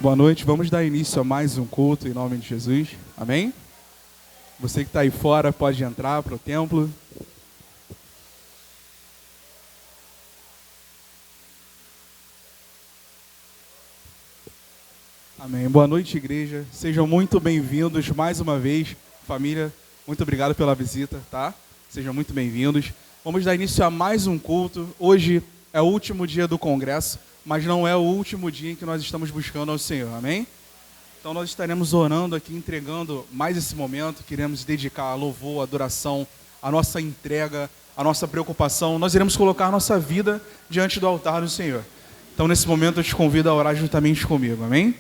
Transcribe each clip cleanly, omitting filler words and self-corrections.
Boa noite, vamos dar início a mais um culto em nome de Jesus, amém? Você que está aí fora pode entrar para o templo. Amém, boa noite igreja, sejam muito bem-vindos mais uma vez, família, muito obrigado pela visita, tá? Sejam muito bem-vindos. Vamos dar início a mais um culto. Hoje é o último dia do congresso, mas não é o último dia em que nós estamos buscando ao Senhor, amém? Então nós estaremos orando aqui, entregando mais esse momento, queremos dedicar a louvor, a adoração, a nossa entrega, a nossa preocupação. Nós iremos colocar a nossa vida diante do altar do Senhor. Então nesse momento eu te convido a orar juntamente comigo, amém?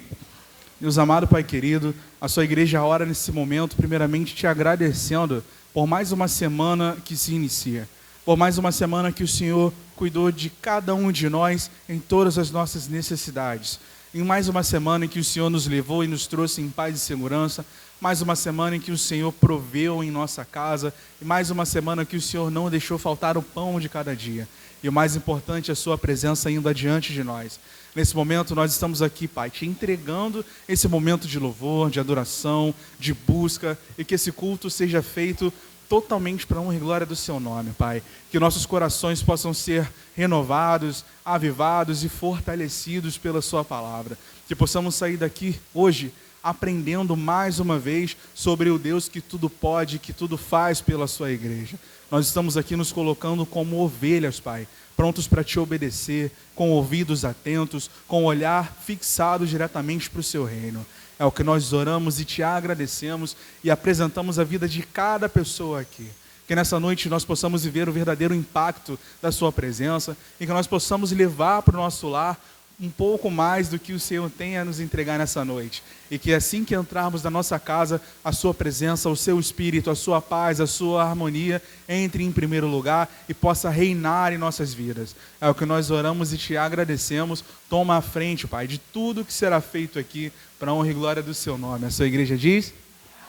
Deus amado, Pai querido, a sua igreja ora nesse momento, primeiramente te agradecendo por mais uma semana que se inicia, por mais uma semana que o Senhor cuidou de cada um de nós em todas as nossas necessidades. Em mais uma semana em que o Senhor nos levou e nos trouxe em paz e segurança, mais uma semana em que o Senhor proveu em nossa casa, e mais uma semana que o Senhor não deixou faltar o pão de cada dia. E o mais importante, a sua presença indo adiante de nós. Nesse momento nós estamos aqui, Pai, te entregando esse momento de louvor, de adoração, de busca, e que esse culto seja feito totalmente para a honra e glória do seu nome, Pai. Que nossos corações possam ser renovados, avivados e fortalecidos pela sua palavra. Que possamos sair daqui hoje aprendendo mais uma vez sobre o Deus que tudo pode, que tudo faz pela sua igreja. Nós estamos aqui nos colocando como ovelhas, Pai, prontos para te obedecer, com ouvidos atentos, com o olhar fixado diretamente para o seu reino. É o que nós oramos e te agradecemos e apresentamos a vida de cada pessoa aqui. Que nessa noite nós possamos viver o verdadeiro impacto da sua presença e que nós possamos levar para o nosso lar um pouco mais do que o Senhor tem a nos entregar nessa noite. E que assim que entrarmos na nossa casa, a sua presença, o seu espírito, a sua paz, a sua harmonia entre em primeiro lugar e possa reinar em nossas vidas. É o que nós oramos e te agradecemos. Toma a frente, Pai, de tudo que será feito aqui para a honra e glória do seu nome. A sua igreja diz?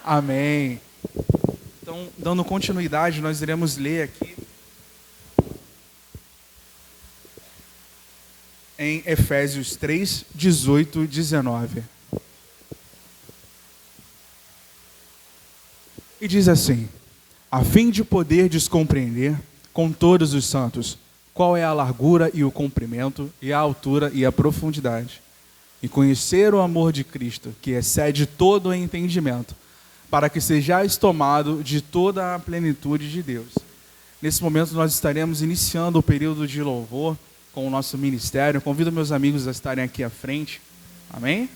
Amém. Então, dando continuidade, nós iremos ler aqui em Efésios 3, 18 e 19. E diz assim: a fim de poderdes compreender com todos os santos qual é a largura e o comprimento, e a altura e a profundidade, e conhecer o amor de Cristo, que excede todo o entendimento, para que sejais tomado de toda a plenitude de Deus. Nesse momento nós estaremos iniciando o período de louvor com o nosso ministério. Convido meus amigos a estarem aqui à frente. Amém?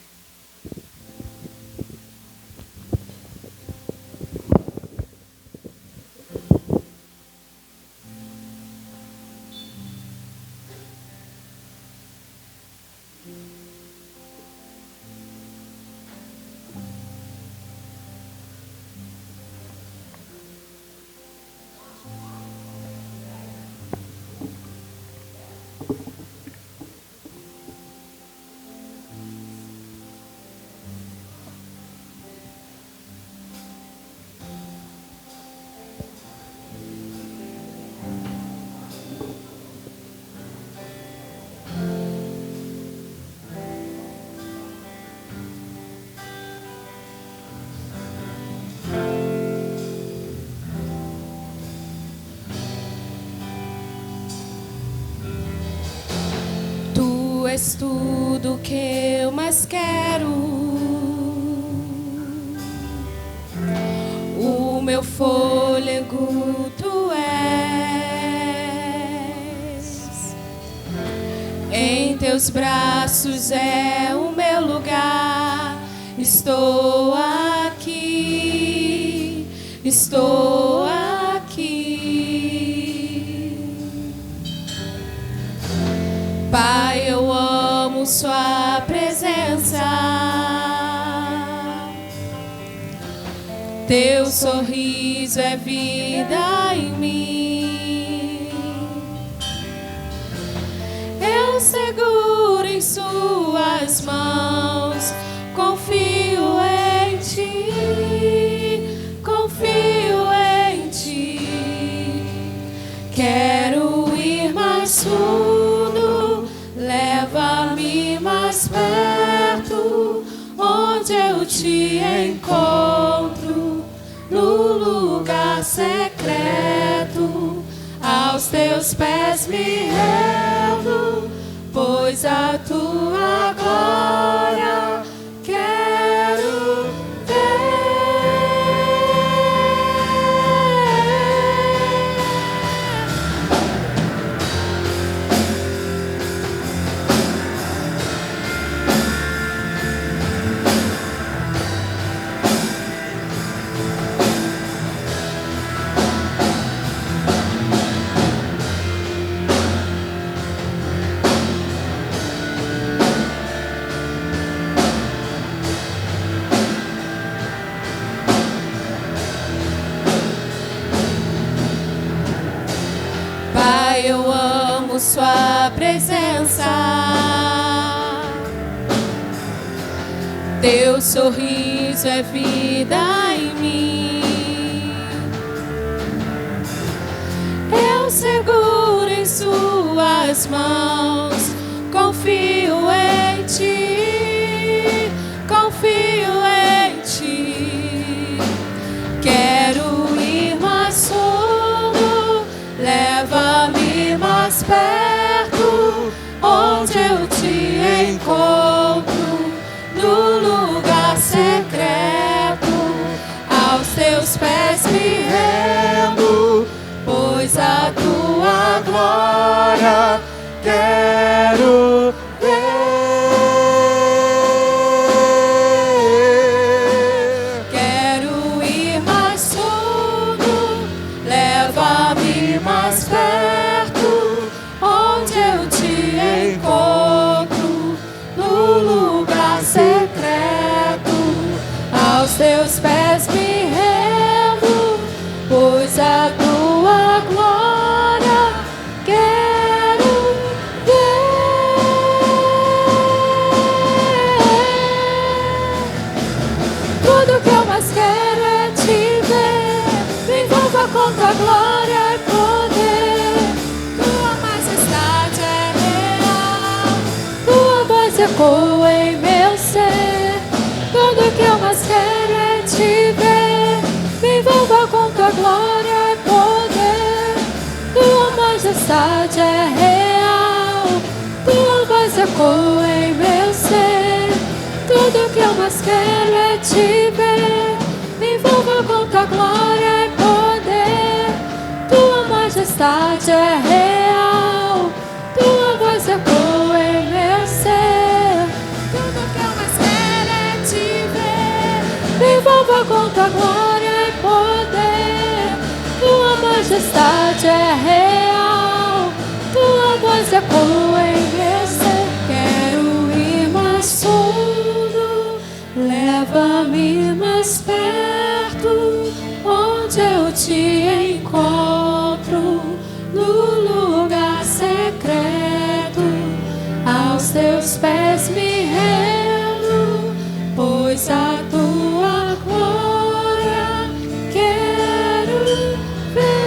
Tu és tudo que eu mais quero, o meu fôlego tu és, em teus braços é o meu lugar. Estou aqui, estou aqui. Pai, eu amo sua presença, teu sorriso é vida em mim. Eu seguro em suas mãos, confio em ti, confio em ti. Quero ir mais fundo, leva-me mais perto, lugar secreto, aos teus pés me rendo, pois a tua glória quero ver. Pai, eu amo sua presença, teu sorriso é vida em mim. Eu seguro em suas mãos, confio em ti, confio em ti. Quero ir mais fundo, leva-me mais perto, onde eu te encontro, no lugar secreto, aos teus pés me rendo, pois a tua glória quero ver. Quero ir mais fundo, leva-me mais perto, onde eu te encontro, no lugar secreto, aos teus pés me rendo, pois a tua glória quero ver. Tudo que eu mais quero é te ver, me envolva com tua glória e poder. Tua majestade é real, tua voz ecoa em meu ser. Tudo que eu mais quero é te ver, me envolva com tua glória e poder. Tua majestade é real, tua voz ecoa em meu ser. Tudo que eu mais quero é te ver, me envolva com tua glória e poder. Tua majestade é real, tua voz ecoa em meu ser. Tudo que eu mais quero é te ver, me envolva com tua glória e poder. Tua majestade é real, tua voz ecoa em meu ser. Quero ir mais fundo, leva-me mais perto, onde eu te encontro, no lugar secreto, aos teus pés me rendo, pois a tua glória quero ver.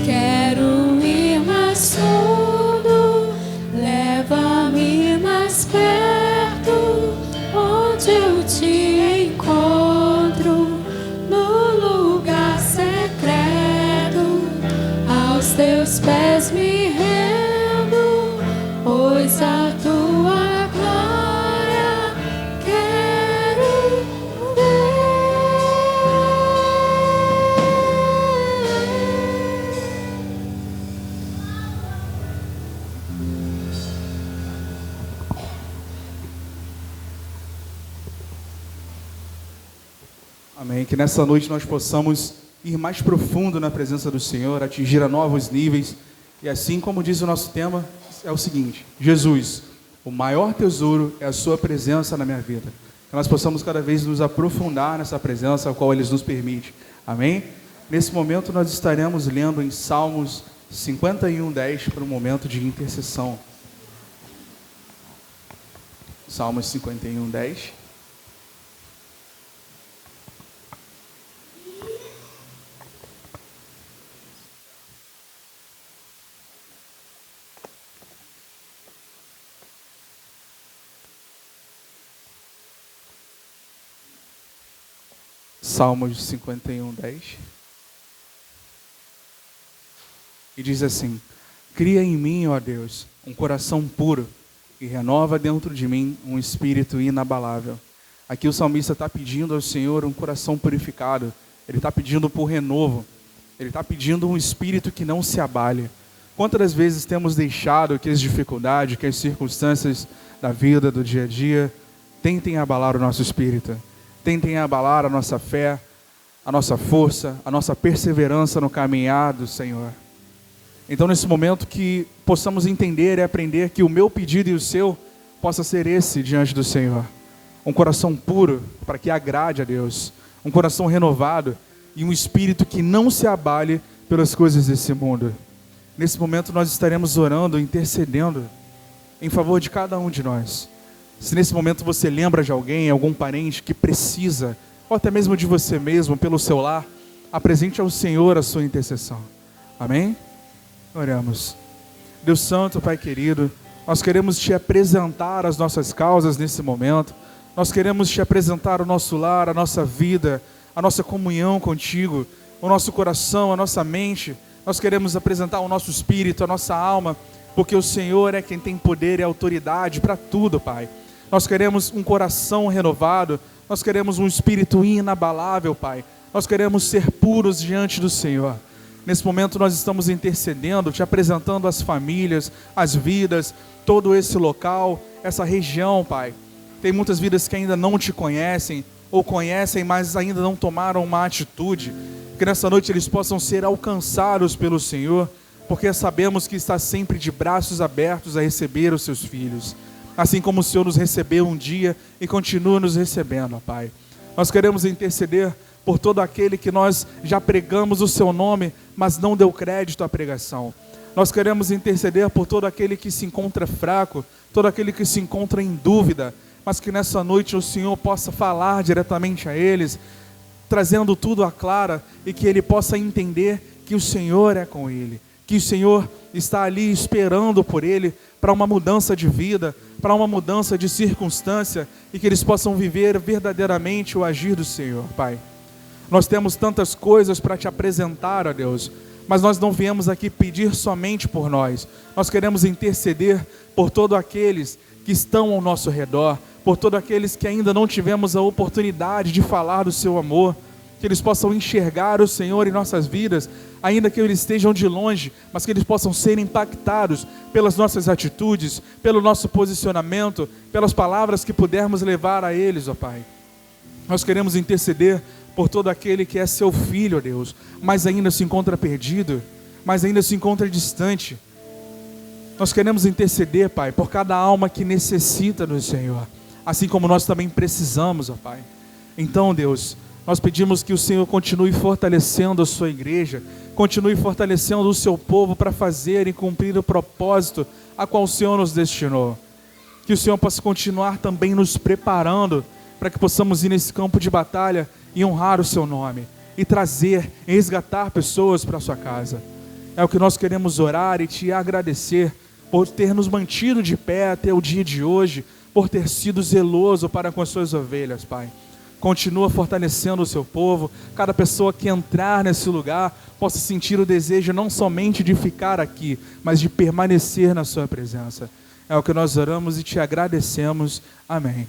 Quero ir mais fundo, leva-me mais perto, onde eu te encontro, no lugar secreto, aos teus pés me rendo, pois a tua glória quero ver. Amém. Que nessa noite nós possamos ir mais profundo na presença do Senhor, atingir a novos níveis. E assim como diz o nosso tema, é o seguinte: Jesus, o maior tesouro é a sua presença na minha vida. Que nós possamos cada vez nos aprofundar nessa presença, a qual Ele nos permite. Amém? Nesse momento nós estaremos lendo em Salmos 51:10 para um momento de intercessão. Salmos 51:10. Salmos 51:10. E diz assim: cria em mim, ó Deus, um coração puro e renova dentro de mim um espírito inabalável. Aqui o salmista está pedindo ao Senhor um coração purificado. Ele está pedindo por renovo. Ele está pedindo um espírito que não se abale. Quantas vezes temos deixado que as dificuldades, que as circunstâncias da vida, do dia a dia, tentem abalar o nosso espírito, tentem abalar a nossa fé, a nossa força, a nossa perseverança no caminhar do Senhor. Então, nesse momento, que possamos entender e aprender que o meu pedido e o seu possa ser esse diante do Senhor. Um coração puro para que agrade a Deus, um coração renovado e um espírito que não se abale pelas coisas desse mundo. Nesse momento nós estaremos orando, intercedendo em favor de cada um de nós. Se nesse momento você lembra de alguém, algum parente que precisa, ou até mesmo de você mesmo, pelo seu lar, apresente ao Senhor a sua intercessão. Amém? Oremos. Deus Santo, Pai querido, nós queremos Te apresentar as nossas causas nesse momento. Nós queremos Te apresentar o nosso lar, a nossa vida, a nossa comunhão contigo, o nosso coração, a nossa mente. Nós queremos apresentar o nosso espírito, a nossa alma, porque o Senhor é quem tem poder e autoridade para tudo, Pai. Nós queremos um coração renovado, nós queremos um espírito inabalável, Pai. Nós queremos ser puros diante do Senhor. Nesse momento nós estamos intercedendo, Te apresentando as famílias, as vidas, todo esse local, essa região, Pai. Tem muitas vidas que ainda não Te conhecem, ou conhecem, mas ainda não tomaram uma atitude. Que nessa noite eles possam ser alcançados pelo Senhor, porque sabemos que está sempre de braços abertos a receber os Seus filhos. Assim como o Senhor nos recebeu um dia e continua nos recebendo, ó Pai. Nós queremos interceder por todo aquele que nós já pregamos o Seu nome, mas não deu crédito à pregação. Nós queremos interceder por todo aquele que se encontra fraco, todo aquele que se encontra em dúvida, mas que nessa noite o Senhor possa falar diretamente a eles, trazendo tudo à clara, e que ele possa entender que o Senhor é com ele, que o Senhor está ali esperando por ele, para uma mudança de vida, para uma mudança de circunstância, e que eles possam viver verdadeiramente o agir do Senhor, Pai. Nós temos tantas coisas para Te apresentar, ó Deus, mas nós não viemos aqui pedir somente por nós. Nós queremos interceder por todos aqueles que estão ao nosso redor, por todos aqueles que ainda não tivemos a oportunidade de falar do Seu amor, que eles possam enxergar o Senhor em nossas vidas, ainda que eles estejam de longe, mas que eles possam ser impactados pelas nossas atitudes, pelo nosso posicionamento, pelas palavras que pudermos levar a eles, ó Pai. Nós queremos interceder por todo aquele que é Seu filho, ó Deus, mas ainda se encontra perdido, mas ainda se encontra distante. Nós queremos interceder, Pai, por cada alma que necessita do Senhor, assim como nós também precisamos, ó Pai. Então, Deus, nós pedimos que o Senhor continue fortalecendo a Sua igreja, continue fortalecendo o Seu povo para fazer e cumprir o propósito a qual o Senhor nos destinou. Que o Senhor possa continuar também nos preparando para que possamos ir nesse campo de batalha e honrar o Seu nome, e trazer, e resgatar pessoas para a Sua casa. É o que nós queremos orar e Te agradecer por ter nos mantido de pé até o dia de hoje, por ter sido zeloso para com as Suas ovelhas, Pai. Continua fortalecendo o Seu povo, cada pessoa que entrar nesse lugar possa sentir o desejo não somente de ficar aqui, mas de permanecer na Sua presença. É o que nós oramos e Te agradecemos. Amém.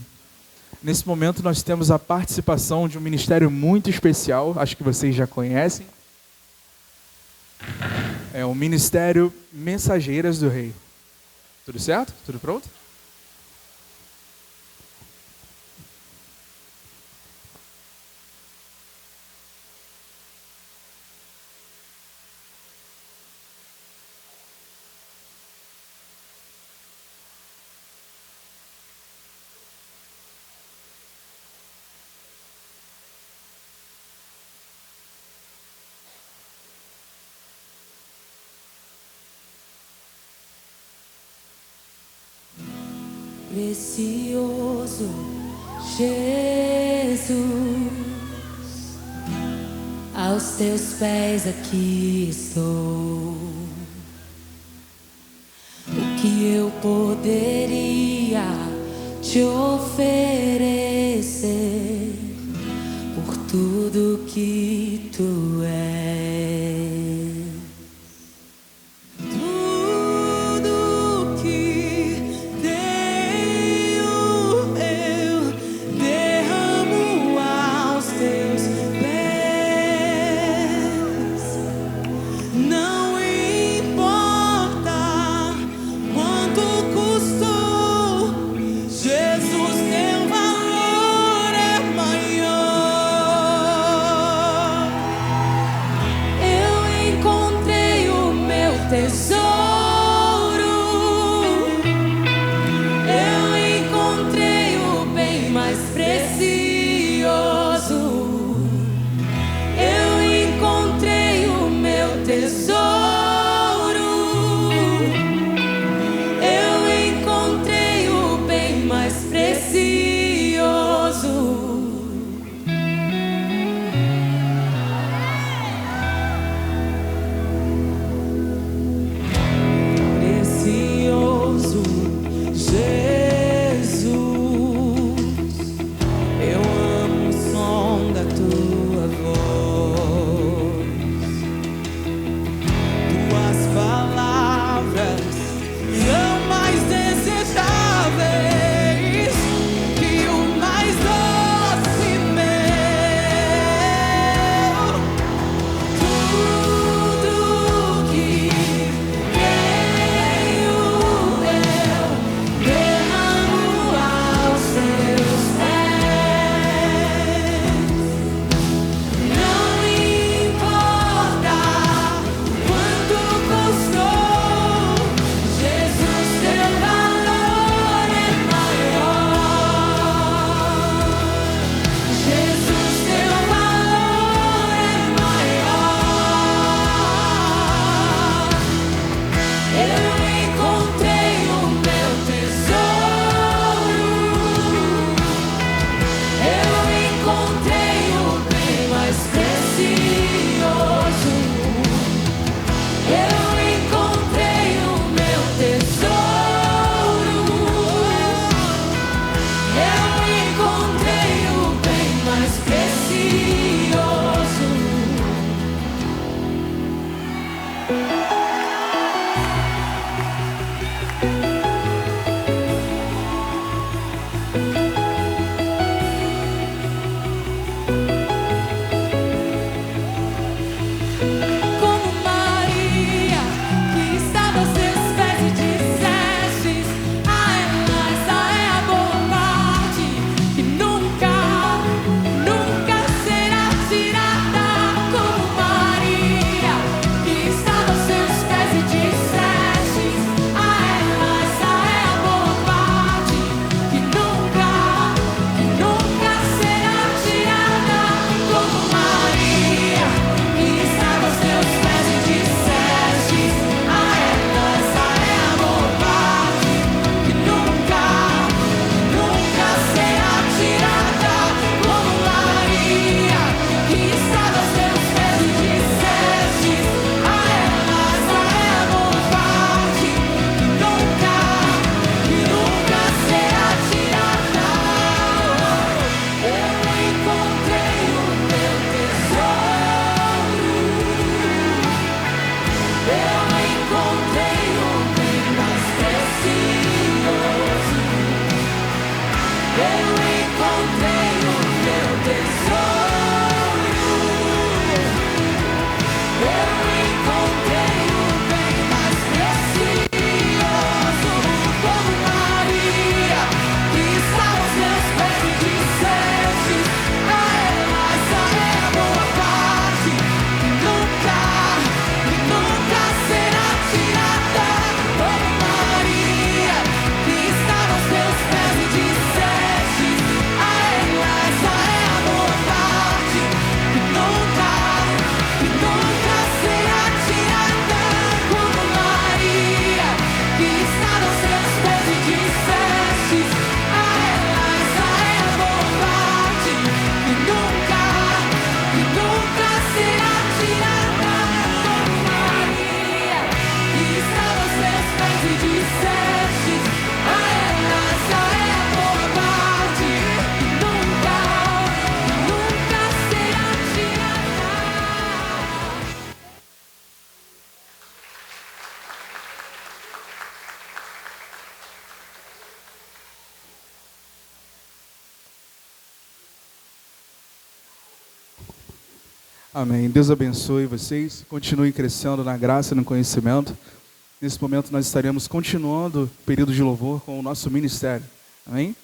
Nesse momento nós temos a participação de um ministério muito especial, acho que vocês já conhecem. É o Ministério Mensageiras do Rei. Tudo certo? Tudo pronto? Precioso Jesus, aos Teus pés aqui estou. O que eu poderia Te oferecer por tudo tudo que tu és. Tudo que tenho eu derramo aos teus pés. Não importa quanto custou, Jesus, teu valor é maior. Eu encontrei o meu tesouro, eu encontrei o bem mais precioso. Eu encontrei o meu tesouro, eu encontrei o bem mais precioso. Precioso Jesus, eu amo o som da tua voz. Tuas palavras são mais desejáveis que o mais doce mel. Tudo que tenho eu derramo aos teus pés. Não importa quanto custou, Jesus, teu valor é maior. Jesus, teu valor é maior. Eu encontrei o meu tesouro, eu encontrei o bem mais precioso. Eu encontrei o meu tesouro, eu encontrei o bem mais precioso. Como Maria, que estava aos teus pés e dissestes: a ela, essa é a boa parte, que nunca, nunca será tirada. Como Maria, que estava aos teus pés e dissestes: a ela, essa é a boa parte, que nunca, será tirada. Como Maria, que estava aos teus pés e dissestes: a ela, essa é a boa parte, que nunca, será tirada. Como Maria, que estava aos teus pés e dissestes: a ela, essa é a boa parte, que nunca, será tirada. Eu encontrei o meu tesouro, eu encontrei o bem mais precioso. Eu encontrei o meu tesouro, eu encontrei o bem mais precioso. Como Maria, que estava aos meus pés e dissestes: a ela, essa é a boa parte, que nunca, será tirada. Como Maria, que estava aos teus pés e dissestes: a ela, Amém. Deus abençoe vocês. Continuem crescendo na graça e no conhecimento. Nesse momento nós estaremos continuando o período de louvor com o nosso ministério. Amém?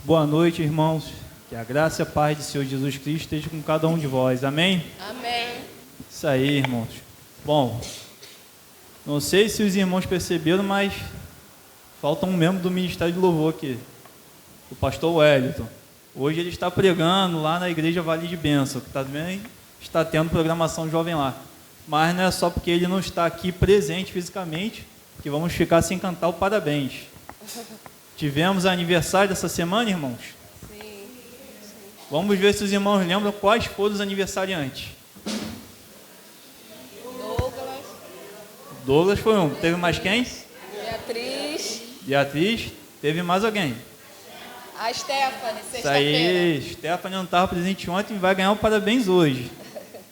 Boa noite, irmãos. Que a graça e a paz de Senhor Jesus Cristo esteja com cada um de vós. Amém? Amém. Isso aí, irmãos. Bom, não sei se os irmãos perceberam, mas falta um membro do Ministério de Louvor aqui, o pastor Wellington. Hoje ele está pregando lá na Igreja Vale de Bênção, que também está tendo programação jovem lá. Mas não é só porque ele não está aqui presente fisicamente que vamos ficar sem cantar o parabéns. Tivemos aniversário dessa semana, irmãos? Sim. Vamos ver se os irmãos lembram quais foram os aniversariantes. Douglas foi um. Teve mais quem? Beatriz. Teve mais alguém? A Stephanie, Isso aí, Stephanie não estava presente ontem e vai ganhar um parabéns hoje.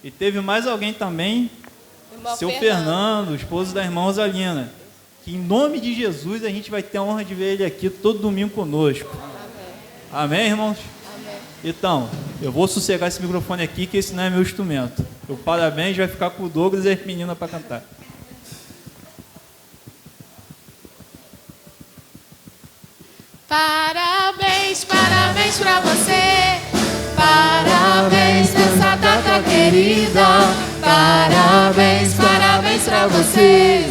E teve mais alguém também, Irmão seu Fernando, esposo da irmã Rosalina. Que em nome de Jesus a gente vai ter a honra de ver ele aqui todo domingo conosco. Amém. Amém, irmãos? Amém. Então, eu vou sossegar esse microfone aqui, que esse não é meu instrumento. O parabéns vai ficar com o Douglas e as meninas para cantar. Parabéns, parabéns pra você. Parabéns nessa data querida. Parabéns, parabéns pra você.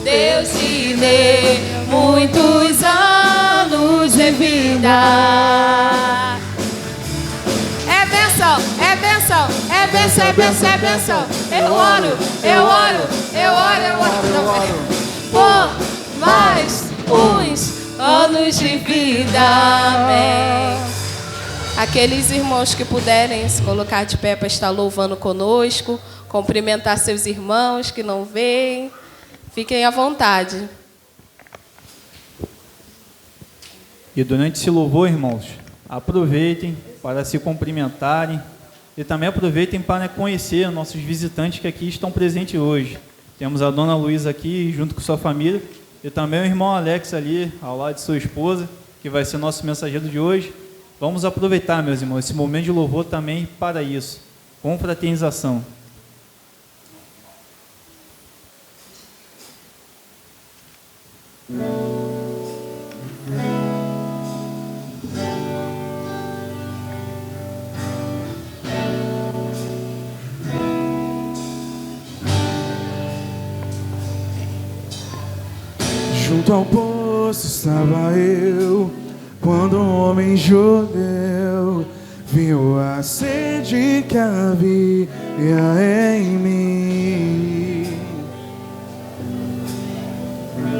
Deus te dê muitos anos de vida. É bênção, é bênção, é bênção, é bênção, é bênção. Eu oro. Por mais uns anos de vida. Amém. Aqueles irmãos que puderem se colocar de pé para estar louvando conosco, cumprimentar seus irmãos que não veem, fiquem à vontade. E durante esse louvor, irmãos, aproveitem para se cumprimentarem e também aproveitem para conhecer nossos visitantes que aqui estão presentes hoje. Temos a dona Luísa aqui junto com sua família e também o irmão Alex ali ao lado de sua esposa, que vai ser nosso mensageiro de hoje. Vamos aproveitar, meus irmãos, esse momento de louvor também para isso, com fraternização. Junto ao poço estava eu, quando um homem judeu viu a sede que havia em mim.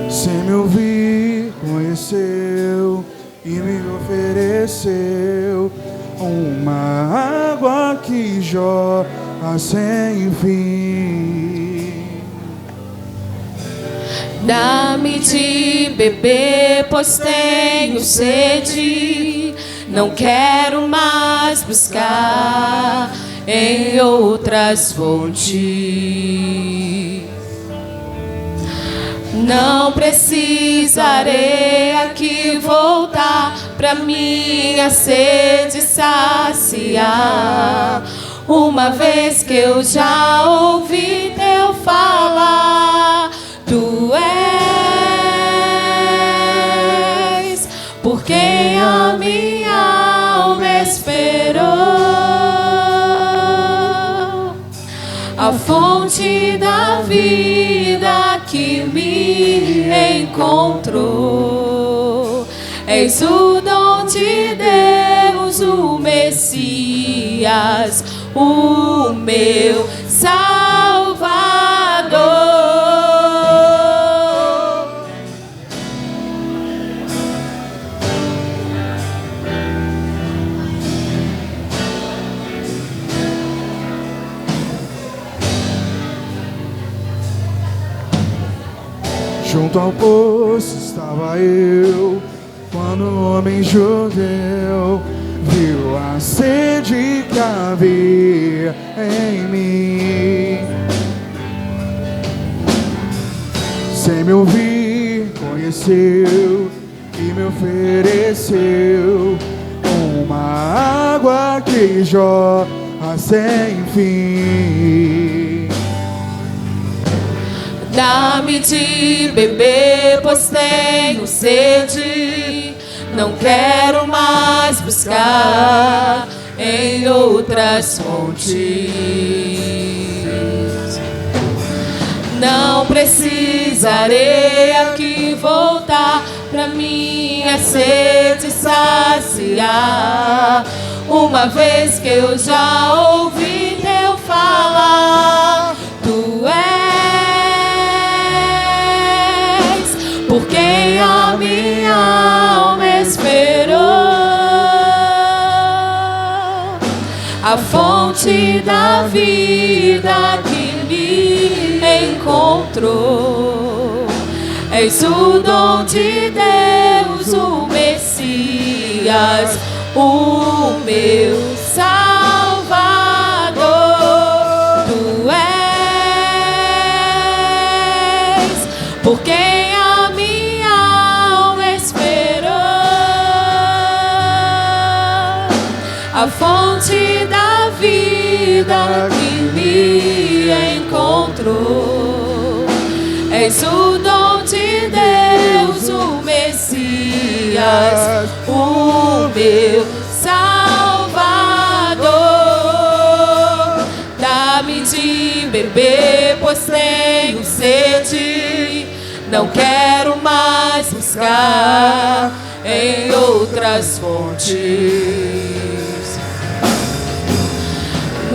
Sem me ouvir, conheceu e me ofereceu uma água que jorra sem fim. Dá-me de beber, pois tenho sede. Não quero mais buscar em outras fontes. Não precisarei aqui voltar pra minha sede saciar, uma vez que eu já ouvi teu falar. Tu és por quem a minha alma esperou, a fonte da vida que me encontrou. És o dom de Deus, o Messias, o meu Salvador. Junto ao poço estava eu, quando o homem judeu viu a sede que havia em mim. Sem me ouvir, conheceu e me ofereceu uma água que jorra sem fim. Dá-me de beber, pois tenho sede. Não quero mais buscar em outras fontes. Não precisarei aqui voltar pra minha sede saciar, uma vez que eu já ouvi teu falar. Tu és por quem a minha alma esperou, a fonte da vida que me encontrou. És o dom de Deus, o Messias, o meu Salvador. Tu és por quem a minha alma esperou, a fonte da vida que me encontrou. És o dom de Deus, o Messias, o meu Salvador. Dá-me de beber, pois tenho sede. Não quero mais buscar em outras fontes.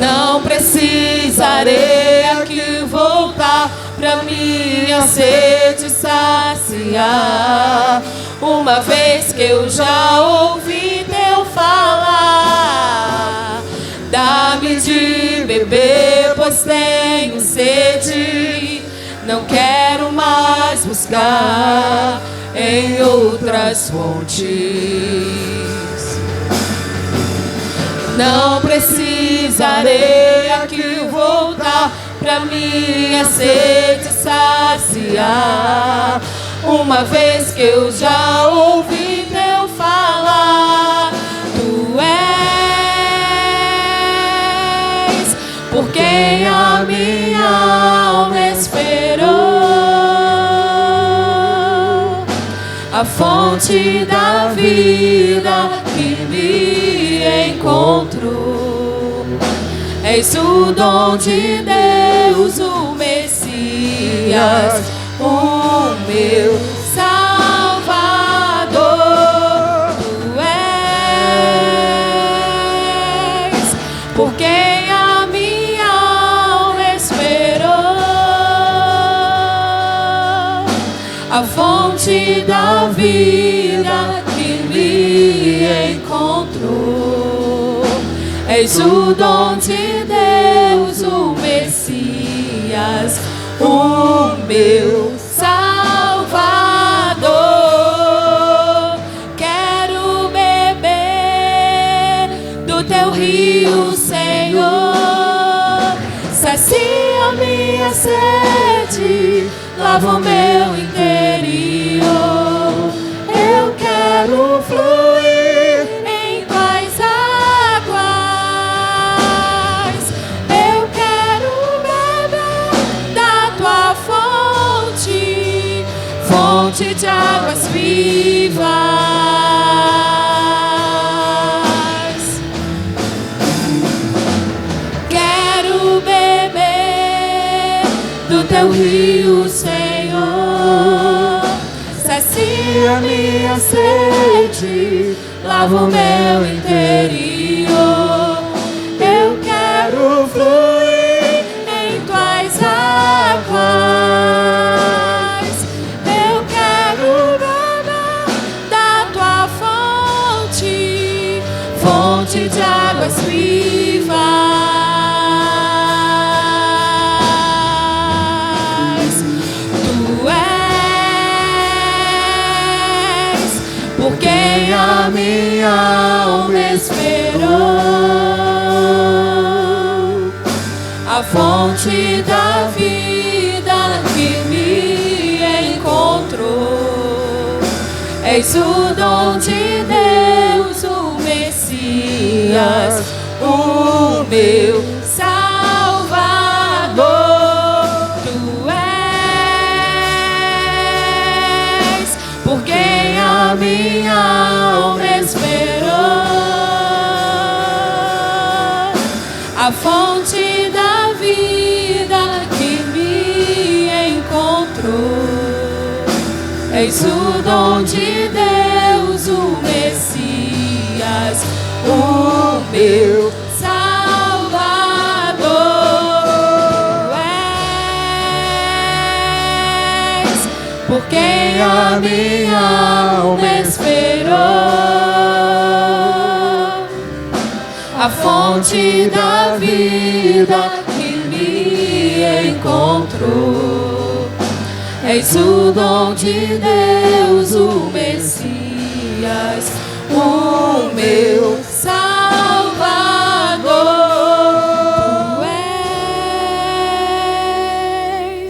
Não precisarei aqui voltar pra minha sede saciar, uma vez que eu já ouvi teu falar. Dá-me de beber, pois tenho sede. Não quero mais buscar em outras fontes. Não precisarei aqui voltar pra minha sede saciar, uma vez que eu já ouvi teu falar. Tu és por quem a minha alma esperou, a fonte da vida que me encontrou. És o dom de Deus, o Messias, o meu Salvador. Tu és por quem a minha alma esperou, a fonte da vida que me encontrou. És o dom de Deus, o Messias, o meu Salvador. Quero beber do teu rio, Senhor. Sacia minha sede, lava o meu interior. Eu quero fluir em tuas águas. Eu quero beber da tua fonte, fonte de águas vivas. Quero beber do teu rio, Senhor. Sacia minha sede, lava o meu interior. Eu quero fluir em tuas águas. Eu quero beber da tua fonte, fonte de águas vivas. Tu és minha alma esperou. A fonte da vida que me encontrou. És o dom de Deus, o Messias, o meu Salvador. Tu és por quem a minha alma esperou. A fonte da vida que me encontrou. És o dom de Deus, o Messias, o meu Salvador. És por quem a minha alma esperou. A fonte da vida que me encontrou. És o dom de Deus, o Messias, o meu Salvador. Tu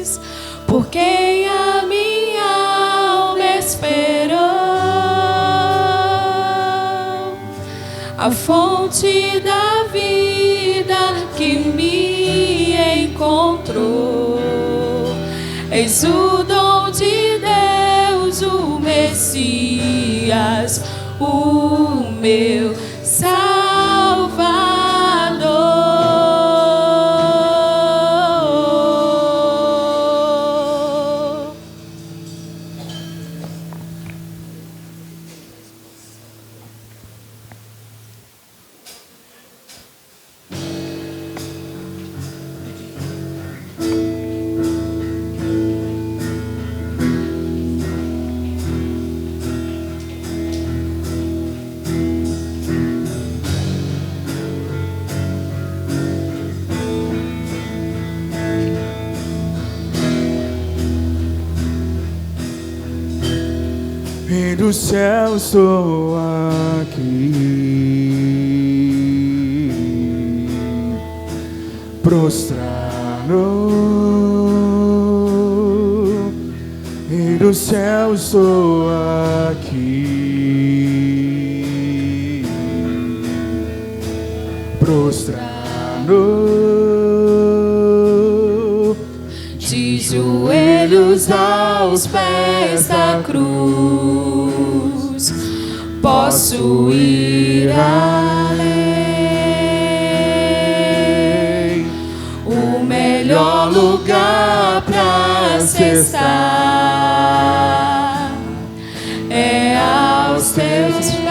és por quem a minha alma esperou. A fonte da vida que me encontrou. És o dom de Deus, o Messias, o meu Salvador. Rei do céu, estou aqui, prostrado. Rei do céu, estou aqui, prostrado. De joelhos aos pés da cruz, posso ir além. O melhor lugar pra se estar é aos teus pés.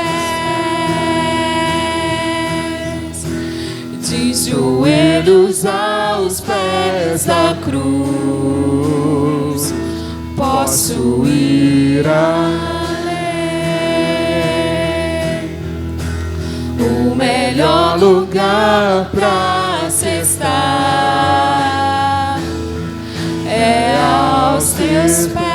De joelhos aos pés da cruz, posso ir além. O melhor lugar pra se estar é aos teus pés.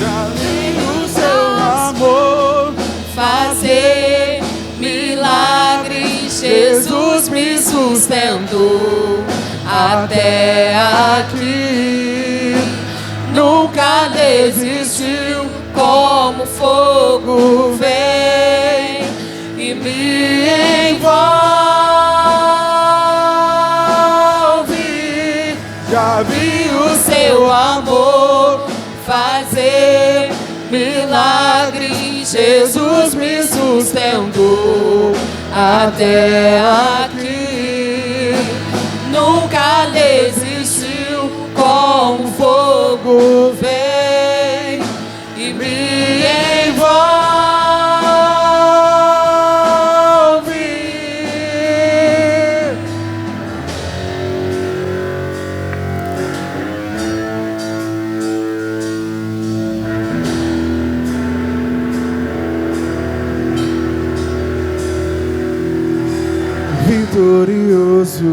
Além do seu amor, fazer milagres, Jesus me sustentou até aqui. Nunca desistiu, como fogo vem e me envolve. Já vi o seu amor fazer milagres, Jesus me sustentou até aqui. Nunca desistiu, como fogo vem e me envolve. Vitorioso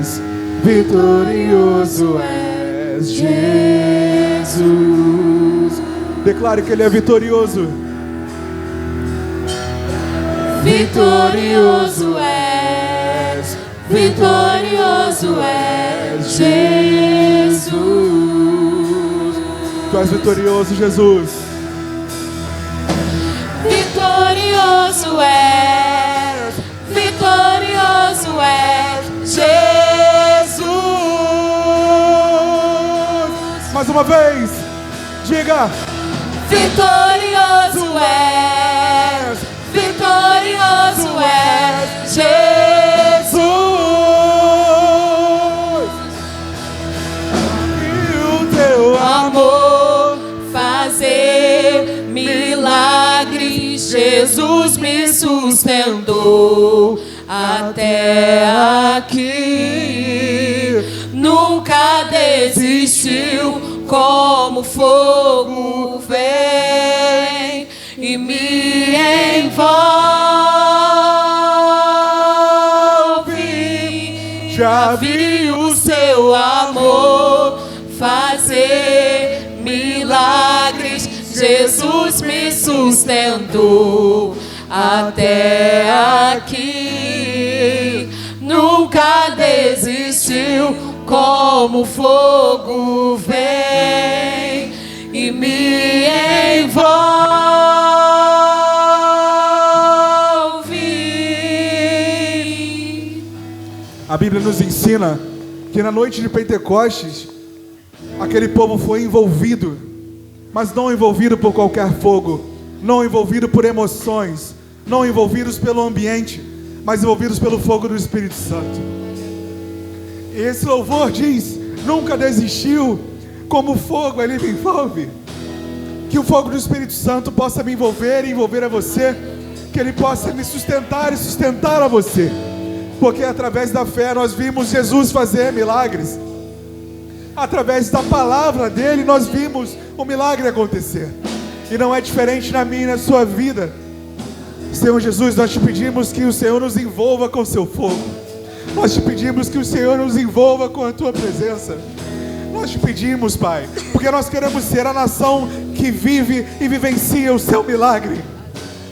és, vitorioso és, Jesus. Declare que Ele é vitorioso. Vitorioso és, vitorioso és, Jesus. Tu és vitorioso, Jesus. Vitorioso és, vitorioso és, Jesus. Mais uma vez, diga. Vitorioso és, vitorioso és, Jesus. E o teu Amor fazer milagres, Jesus me sustentou até aqui. Nunca desistiu, como fogo vem e me envolve. Já vi o seu amor fazer milagres, Jesus me sustentou até aqui. Nunca desistiu, como fogo vem e me envolve. A Bíblia nos ensina que na noite de Pentecostes, aquele povo foi envolvido, mas não envolvido por qualquer fogo, não envolvido por emoções, não envolvidos pelo ambiente, mas envolvidos pelo fogo do Espírito Santo. E esse louvor diz: nunca desistiu, como fogo ele me envolve. Que o fogo do Espírito Santo possa me envolver e envolver a você, que ele possa me sustentar e sustentar a você, porque através da fé nós vimos Jesus fazer milagres. Através da palavra dele nós vimos o milagre acontecer. E não é diferente na minha e na sua vida. Senhor Jesus, nós te pedimos que o Senhor nos envolva com o seu fogo. Nós te pedimos que o Senhor nos envolva com a tua presença. Nós te pedimos, Pai, porque nós queremos ser a nação que vive e vivencia o seu milagre.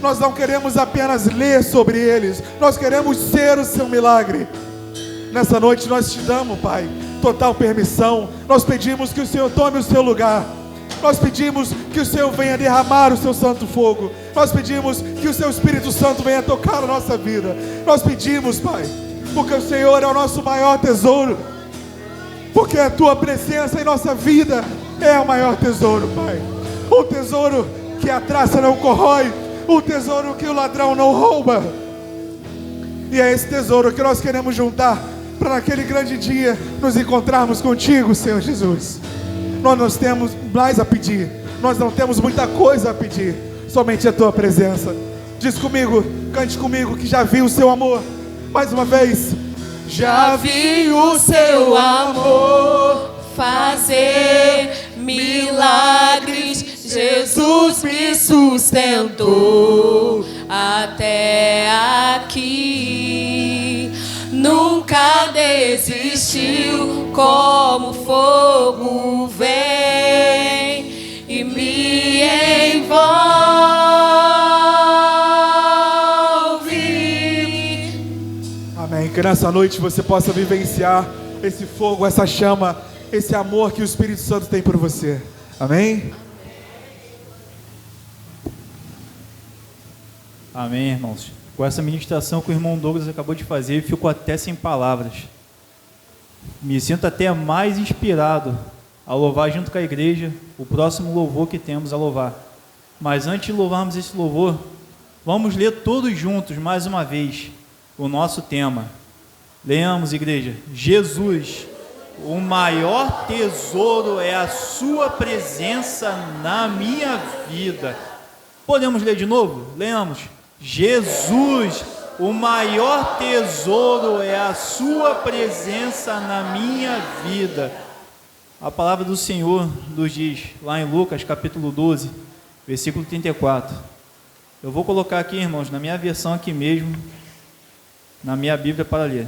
Nós não queremos apenas ler sobre eles, nós queremos ser o seu milagre. Nessa noite nós te damos, Pai, total permissão. Nós pedimos que o Senhor tome o seu lugar. Nós pedimos que o Senhor venha derramar o seu santo fogo. Nós pedimos que o seu Espírito Santo venha tocar a nossa vida. Nós pedimos, Pai, porque o Senhor é o nosso maior tesouro. Porque a tua presença em nossa vida é o maior tesouro, Pai. O tesouro que a traça não corrói, o tesouro que o ladrão não rouba. E é esse tesouro que nós queremos juntar para naquele grande dia nos encontrarmos contigo, Senhor Jesus. Nós não temos mais a pedir, nós não temos muita coisa a pedir, somente a tua presença. Diz comigo, cante comigo que já vi o seu amor. Mais uma vez. Já vi o seu amor fazer milagres, Jesus me sustentou até aqui. Nunca desistiu, como fogo vem e me envolve. Amém. Que nessa noite você possa vivenciar esse fogo, essa chama, esse amor que o Espírito Santo tem por você. Amém? Amém, irmãos. Com essa ministração que o irmão Douglas acabou de fazer, eu fico até sem palavras. Me sinto até mais inspirado a louvar junto com a igreja o próximo louvor que temos a louvar. Mas antes de louvarmos esse louvor, vamos ler todos juntos, mais uma vez, o nosso tema. Leamos, igreja. Jesus, o maior tesouro é a sua presença na minha vida. Podemos ler de novo? Leamos. Jesus, o maior tesouro é a sua presença na minha vida. A palavra do Senhor nos diz, lá em Lucas capítulo 12, versículo 34. Eu vou colocar aqui, irmãos, na minha versão aqui mesmo, na minha Bíblia para ler.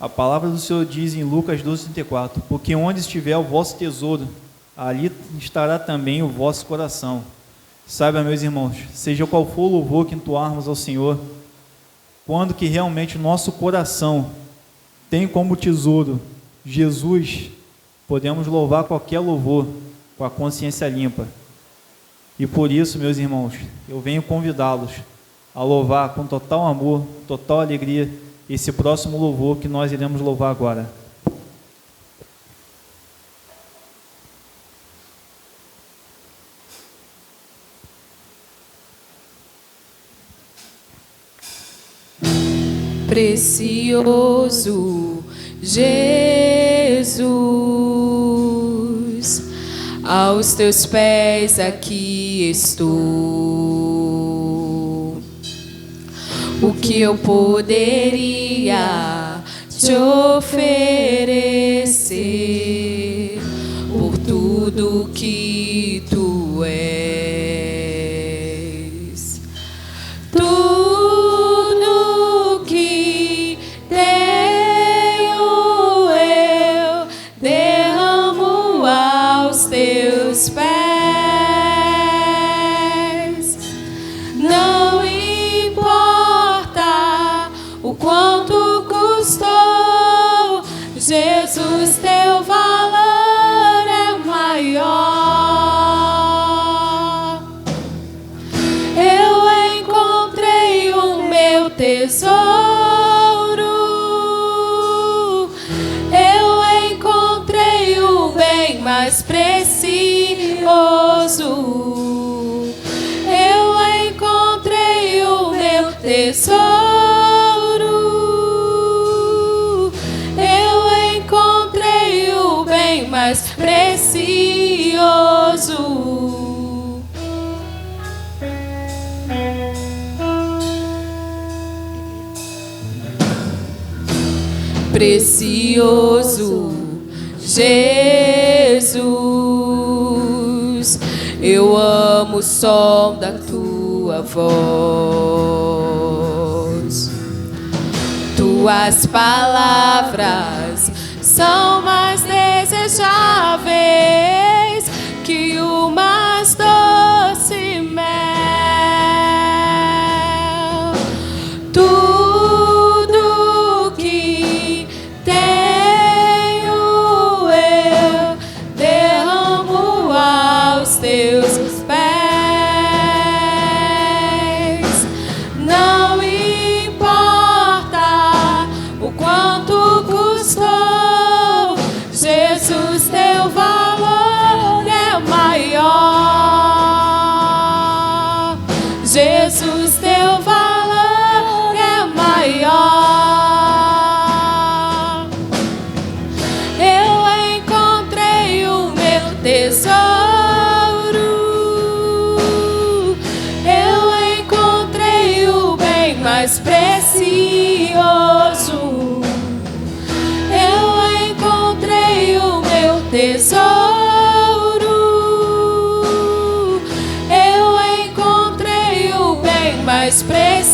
A palavra do Senhor diz em Lucas 12:34, porque onde estiver o vosso tesouro, ali estará também o vosso coração. Saiba, meus irmãos, seja qual for o louvor que entoarmos ao Senhor, quando que realmente o nosso coração tem como tesouro Jesus, podemos louvar qualquer louvor com a consciência limpa. E por isso, meus irmãos, eu venho convidá-los a louvar com total amor, total alegria, esse próximo louvor que nós iremos louvar agora. Precioso Jesus, aos teus pés aqui estou. O que eu poderia te oferecer por tudo que tu és? Tudo que tenho eu derramo aos teus pés. Não importa o quanto custou, Jesus, teu valor é maior. Eu encontrei o meu tesouro, eu encontrei o bem mais precioso. Eu encontrei o meu tesouro, eu encontrei o bem mais precioso. Precioso Jesus, eu amo o som da tua voz. Tuas palavras são mais desejáveis que o mais doce mel. Tudo que tenho eu derramo aos teus pés. Não importa o quanto custou, Jesus, teu valor é maior. Jesus, teu valor é maior. Eu encontrei o meu tesouro, eu encontrei o bem mais precioso. Eu encontrei o meu tesouro, eu encontrei o bem mais precioso.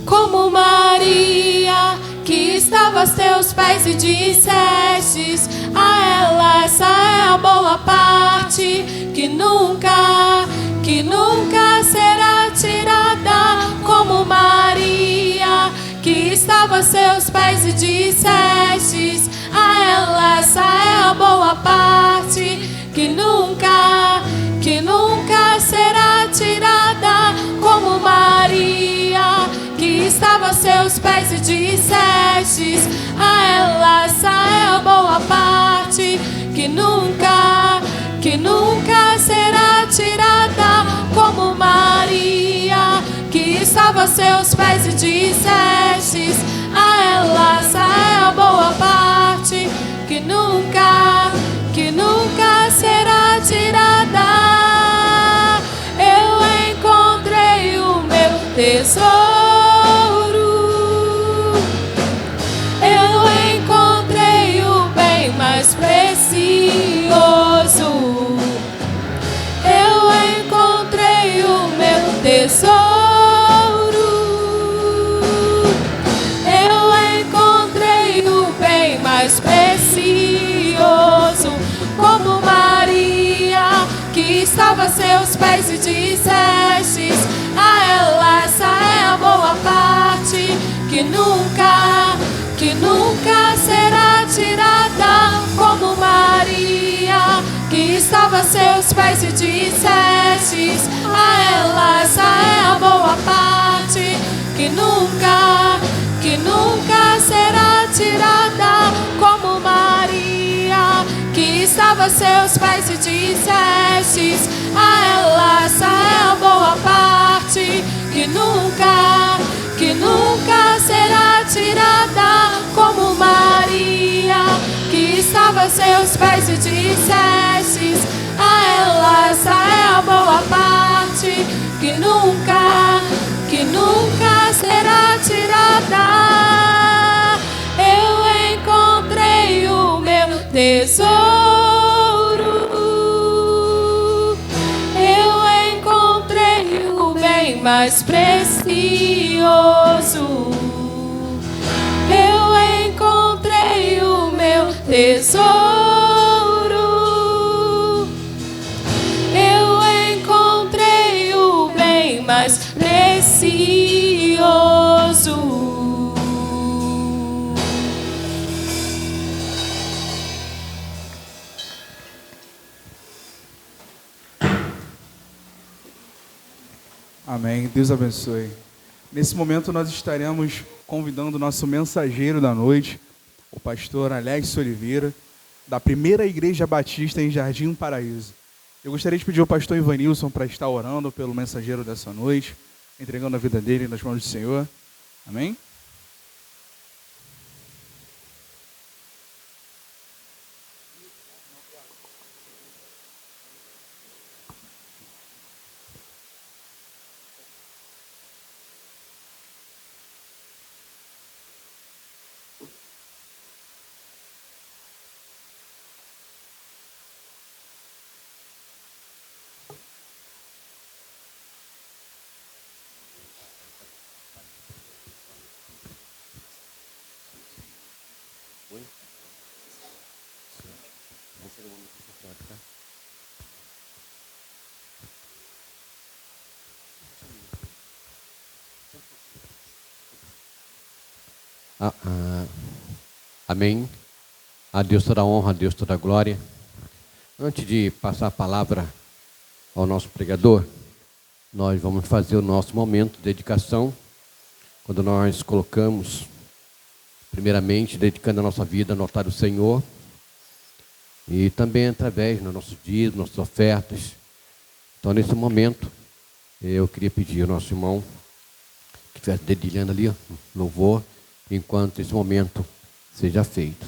Como Maria, que estava aos teus pés e dissestes a ela: essa é a boa parte que nunca será tirada. Como Maria, que estava aos seus pés e dissestes a ela: essa é a boa parte que nunca será tirada. Como Maria, que estava aos seus pés e dissestes a ela: essa é a boa parte que nunca será tirada. Como Maria, que estava aos seus pés e dissestes a ela: essa é a boa parte que nunca será tirada. Eu encontrei o meu tesouro, eu seus pés e dissestes: a ela essa é a boa parte, que nunca será tirada, como Maria, que estava a seus pés e dissestes: a ela essa é a boa parte, que nunca será tirada, como Maria, que estava a seus pés e dissestes: a ela essa é a boa parte, que nunca será tirada, como Maria, que estava a seus pés e dissestes: a ela essa é a boa parte, que nunca será tirada. Eu encontrei o meu tesouro, eu encontrei o bem mais precioso, eu encontrei o meu tesouro, eu encontrei o bem mais precioso. Amém. Deus abençoe. Nesse momento nós estaremos convidando o nosso mensageiro da noite, o pastor Alex Oliveira, da Primeira Igreja Batista em Jardim Paraíso. Eu gostaria de pedir ao pastor Ivanilson para estar orando pelo mensageiro dessa noite, entregando a vida dele nas mãos do Senhor. Amém? Amém. A Deus toda a honra, a Deus toda a glória. Antes de passar a palavra ao nosso pregador, nós vamos fazer o nosso momento de dedicação, quando nós colocamos, primeiramente, dedicando a nossa vida no altar do Senhor, e também através dos nossos dias, nossas ofertas. Então, nesse momento, eu queria pedir ao nosso irmão que estivesse dedilhando ali, louvor, enquanto esse momento seja feito.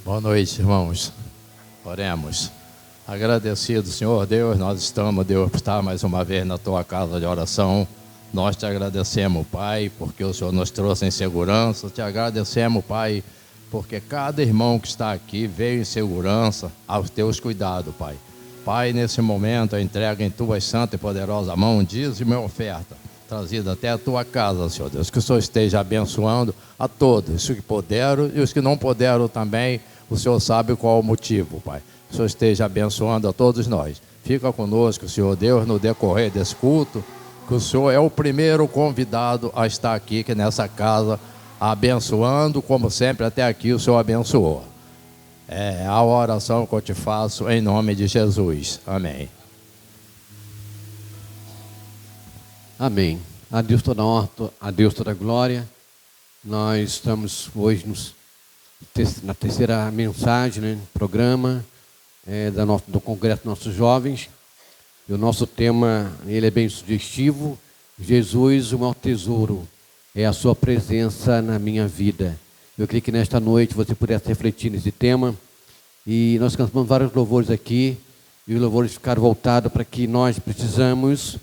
Boa noite, irmãos. Oremos. Agradecido, Senhor Deus, nós estamos, Deus, por estar mais uma vez na Tua casa de oração. Nós te agradecemos, Pai, porque o Senhor nos trouxe em segurança. Te agradecemos, Pai, porque cada irmão que está aqui veio em segurança aos Teus cuidados, Pai. Pai, nesse momento, eu entrego em Tuas santas e poderosas mãos, dízimo e oferta, trazida até a Tua casa, Senhor Deus. Que o Senhor esteja abençoando a todos, os que puderam e os que não puderam também. O Senhor sabe qual o motivo, Pai. Que o Senhor esteja abençoando a todos nós. Fica conosco, Senhor Deus, no decorrer desse culto, que o Senhor é o primeiro convidado a estar aqui, que nessa casa, abençoando, como sempre até aqui o Senhor abençoou. É a oração que eu te faço em nome de Jesus. Amém. Amém. A Deus toda a honra, a Deus toda a glória. Nós estamos hoje na terceira mensagem, né, programa do Congresso dos Nossos Jovens. E o nosso tema, ele é bem sugestivo. Jesus, o maior tesouro, é a sua presença na minha vida. Eu queria que nesta noite você pudesse refletir nesse tema. E nós cantamos vários louvores aqui, e os louvores ficaram voltados para que nós precisamos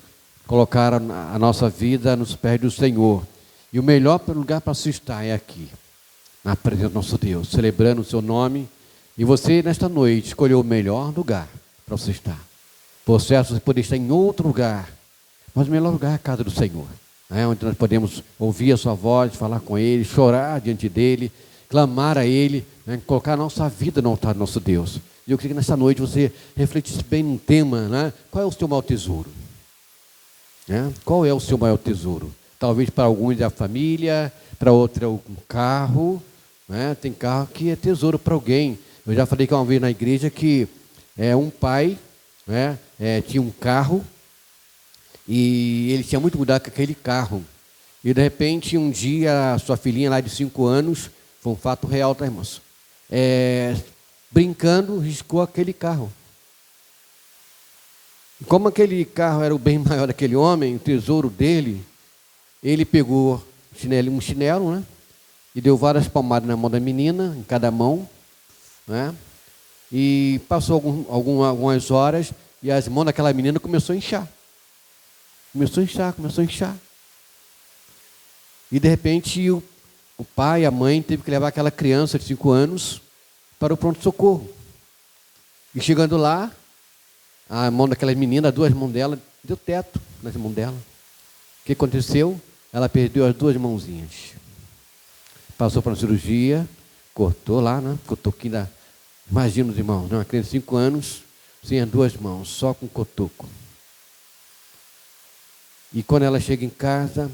colocar a nossa vida nos pés do Senhor. E o melhor lugar para se estar é aqui, na presença do nosso Deus, celebrando o seu nome. E você, nesta noite, escolheu o melhor lugar para você estar. Por certo, você poderia estar em outro lugar, mas o melhor lugar é a casa do Senhor, onde nós podemos ouvir a sua voz, falar com Ele, chorar diante dEle, clamar a Ele, colocar a nossa vida no altar do nosso Deus. E eu queria que nessa noite você refletisse bem num tema, qual é o seu maior tesouro? Qual é o seu maior tesouro? Talvez para alguns é a família, para outros é um carro, tem carro que é tesouro para alguém. Eu já falei que uma vez na igreja que um pai tinha um carro e ele tinha muito cuidado com aquele carro. E de repente, um dia, a sua filhinha lá de 5 anos, foi um fato real, tá, irmãos? Brincando, riscou aquele carro. E como aquele carro era o bem maior daquele homem, o tesouro dele, ele pegou um chinelo, e deu várias palmadas na mão da menina, em cada mão, e passou algumas horas, e as mãos daquela menina começou a inchar. Começou a inchar. E de repente o pai, a mãe, teve que levar aquela criança de 5 anos para o pronto-socorro. E chegando lá, a mão daquela menina, as 2 mãos dela, deu teto nas mãos dela. O que aconteceu? Ela perdeu as 2 mãozinhas. Passou para a cirurgia, cortou lá, cotoquinho da... Imagina os irmãos, uma criança de 5 anos, sem as 2 mãos, só com cotoco. E quando ela chega em casa,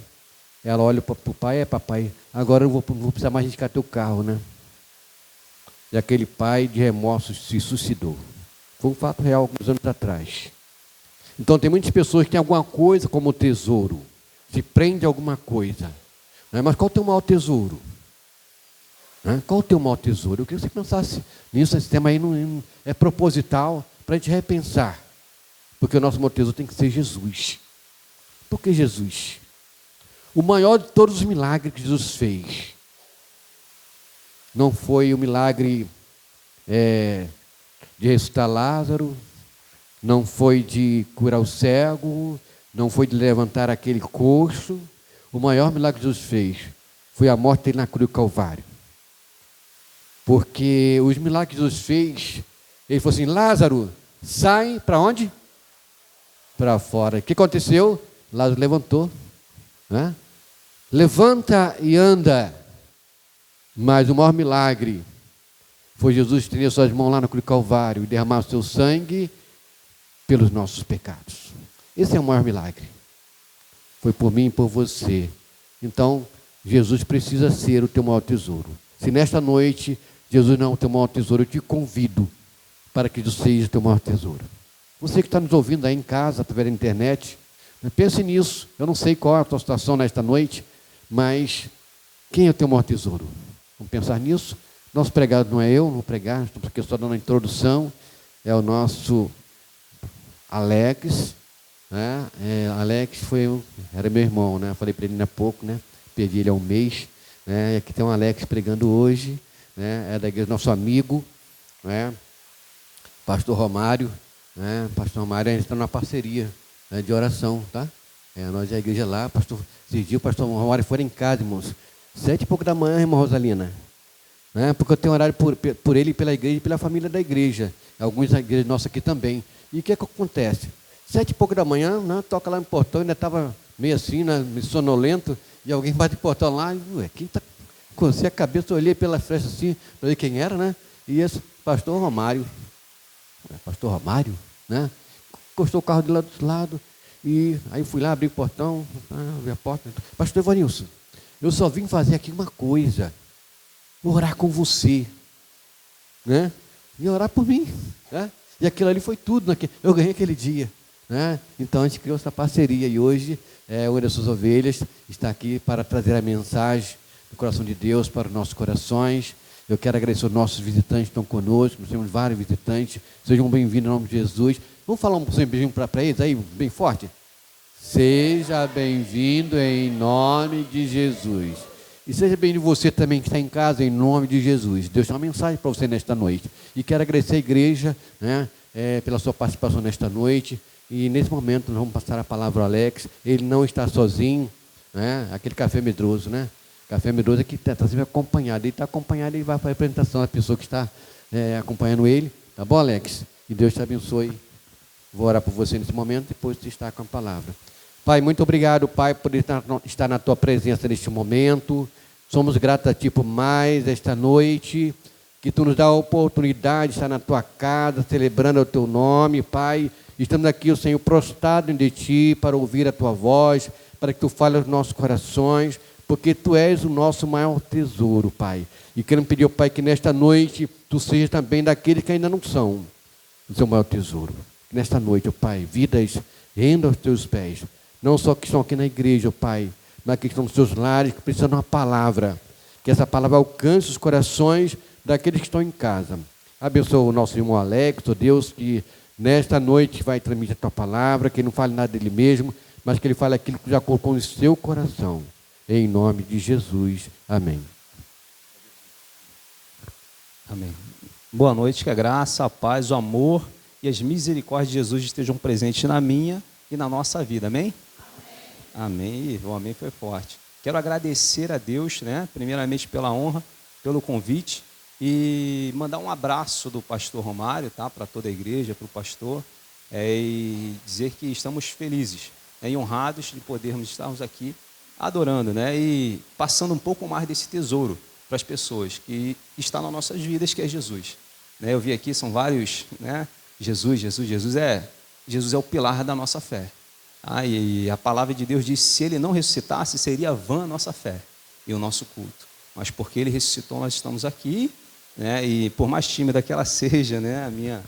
ela olha para o pai, papai, agora eu não vou precisar mais riscar teu carro, E aquele pai de remorso se suicidou. Foi um fato real alguns anos atrás. Então tem muitas pessoas que têm alguma coisa como tesouro, se prende a alguma coisa. Mas qual é o teu maior tesouro? Qual é o teu maior tesouro? Eu queria que você pensasse nisso, esse tema aí não é proposital para a gente repensar. Porque o nosso maior tesouro tem que ser Jesus. Por que Jesus? O maior de todos os milagres que Jesus fez não foi o milagre de ressuscitar Lázaro, não foi de curar o cego, não foi de levantar aquele coxo. O maior milagre que Jesus fez foi a morte dele na cruz do Calvário. Porque os milagres que Jesus fez, ele falou assim, Lázaro, sai para onde? Para fora. O que aconteceu? Lázaro levantou. Levanta e anda. Mas o maior milagre foi Jesus estender suas mãos lá na cruz do Calvário e derramar o seu sangue pelos nossos pecados. Esse é o maior milagre. Foi por mim e por você. Então, Jesus precisa ser o teu maior tesouro. Se nesta noite Jesus não é o teu maior tesouro, eu te convido para que Jesus seja o teu maior tesouro. Você que está nos ouvindo aí em casa, através da internet, pense nisso. Eu não sei qual é a tua situação nesta noite, mas quem é o teu maior tesouro? Vamos pensar nisso? Nosso pregado não é eu, não vou pregar, porque estou dando a introdução, é o nosso Alex. Alex era meu irmão, falei para ele há pouco, perdi ele há um mês, e aqui tem um Alex pregando hoje, é da igreja, nosso amigo, pastor Romário, pastor Romário, a gente está numa parceria de oração, tá? Nós a igreja lá, esses dias o pastor Romário foi em casa, irmãos, 7 e pouco da manhã, irmã Rosalina, né? Porque eu tenho horário por ele, pela igreja e pela família da igreja. Alguns da igreja nossa aqui também. E o que acontece? 7 e pouco da manhã, né, toca lá no portão, ainda estava meio assim, né, meio sonolento, e alguém bate no portão lá, e, ué, quem está com você a cabeça? Eu olhei pela fresta assim, para ver quem era, né? E esse pastor Romário. Pastor Romário, né? Encostou o carro de lá do lado, e aí fui lá, abri o portão, abri a porta. Pastor Evanilson, eu só vim fazer aqui uma coisa, orar com você, né? E orar por mim, né? E aquilo ali foi tudo, eu ganhei aquele dia, né? Então a gente criou essa parceria e hoje o das suas ovelhas está aqui para trazer a mensagem do coração de Deus para os nossos corações. Eu quero agradecer os nossos visitantes que estão conosco, nós temos vários visitantes, sejam bem-vindos em nome de Jesus. Vamos falar um beijinho para eles aí, bem forte? Seja bem-vindo em nome de Jesus. E seja bem-vindo você também que está em casa, em nome de Jesus. Deus tem uma mensagem para você nesta noite. E quero agradecer a igreja, né, pela sua participação nesta noite. E nesse momento nós vamos passar a palavra ao Alex. Ele não está sozinho, né? Aquele café medroso, né? Café medroso é que está sempre acompanhado. Ele está acompanhado e vai para a apresentação da pessoa que está acompanhando ele. Tá bom, Alex? E Deus te abençoe. Vou orar por você nesse momento, depois você está com a palavra. Pai, muito obrigado, Pai, por estar na Tua presença neste momento. Somos gratos a Ti por mais esta noite, que Tu nos dá a oportunidade de estar na Tua casa, celebrando o Teu nome, Pai. Estamos aqui, o Senhor, prostrado de Ti, para ouvir a Tua voz, para que Tu fale aos nossos corações, porque Tu és o nosso maior tesouro, Pai. E queremos pedir ao Pai que nesta noite Tu sejas também daqueles que ainda não são o Seu maior tesouro. Nesta noite, Pai, vidas rendam aos Teus pés. Não só que estão aqui na igreja, Pai, mas que estão nos seus lares, que precisam de uma palavra. Que essa palavra alcance os corações daqueles que estão em casa. Abençoa o nosso irmão Alex, ó Deus, que nesta noite vai transmitir a Tua palavra, que ele não fale nada dele mesmo, mas que ele fale aquilo que já colocou no seu coração. Em nome de Jesus. Amém. Amém. Boa noite, que a graça, a paz, o amor e as misericórdias de Jesus estejam presentes na minha e na nossa vida. Amém? Amém. O amém foi forte. Quero agradecer a Deus, né, primeiramente pela honra, pelo convite e mandar um abraço do pastor Romário, tá, para toda a igreja, para o pastor, e dizer que estamos felizes, e honrados de podermos estarmos aqui adorando, né, e passando um pouco mais desse tesouro para as pessoas que está nas nossas vidas, que é Jesus. Né, eu vi aqui, são vários, né, Jesus é o pilar da nossa fé. E a palavra de Deus diz: se Ele não ressuscitasse, seria vã a nossa fé e o nosso culto. Mas porque Ele ressuscitou, nós estamos aqui, né? E por mais tímida que ela seja, né, a minha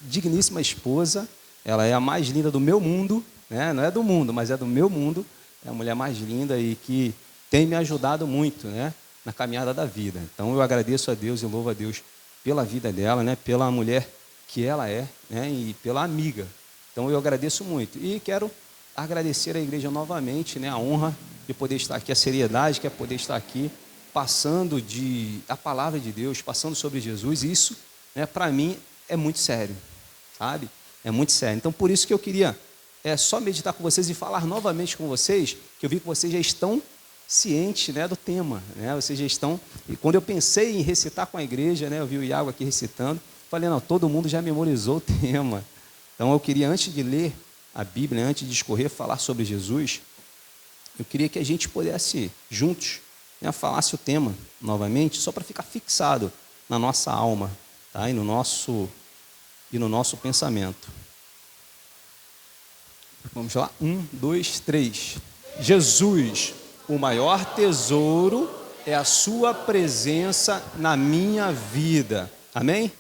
digníssima esposa, ela é a mais linda do meu mundo, né? Não é do mundo, mas é do meu mundo. É a mulher mais linda e que tem me ajudado muito, né, na caminhada da vida. Então eu agradeço a Deus e louvo a Deus pela vida dela, né, pela mulher que ela é, né, e pela amiga. Então eu agradeço muito e quero agradecer à igreja novamente, né, a honra de poder estar aqui, a seriedade que é poder estar aqui, passando a palavra de Deus, passando sobre Jesus. Isso, né, para mim é muito sério, sabe? É muito sério. Então por isso que eu queria só meditar com vocês e falar novamente com vocês, que eu vi que vocês já estão cientes, né, do tema, né? Vocês já estão. E quando eu pensei em recitar com a igreja, né, eu vi o Iago aqui recitando, falei, não, todo mundo já memorizou o tema. Então eu queria, antes de ler a Bíblia, antes de discorrer, falar sobre Jesus, eu queria que a gente pudesse, juntos, né, falasse o tema novamente, só para ficar fixado na nossa alma, tá? e no nosso pensamento. Vamos lá? 1, 2, 3. Jesus, o maior tesouro é a sua presença na minha vida. Amém?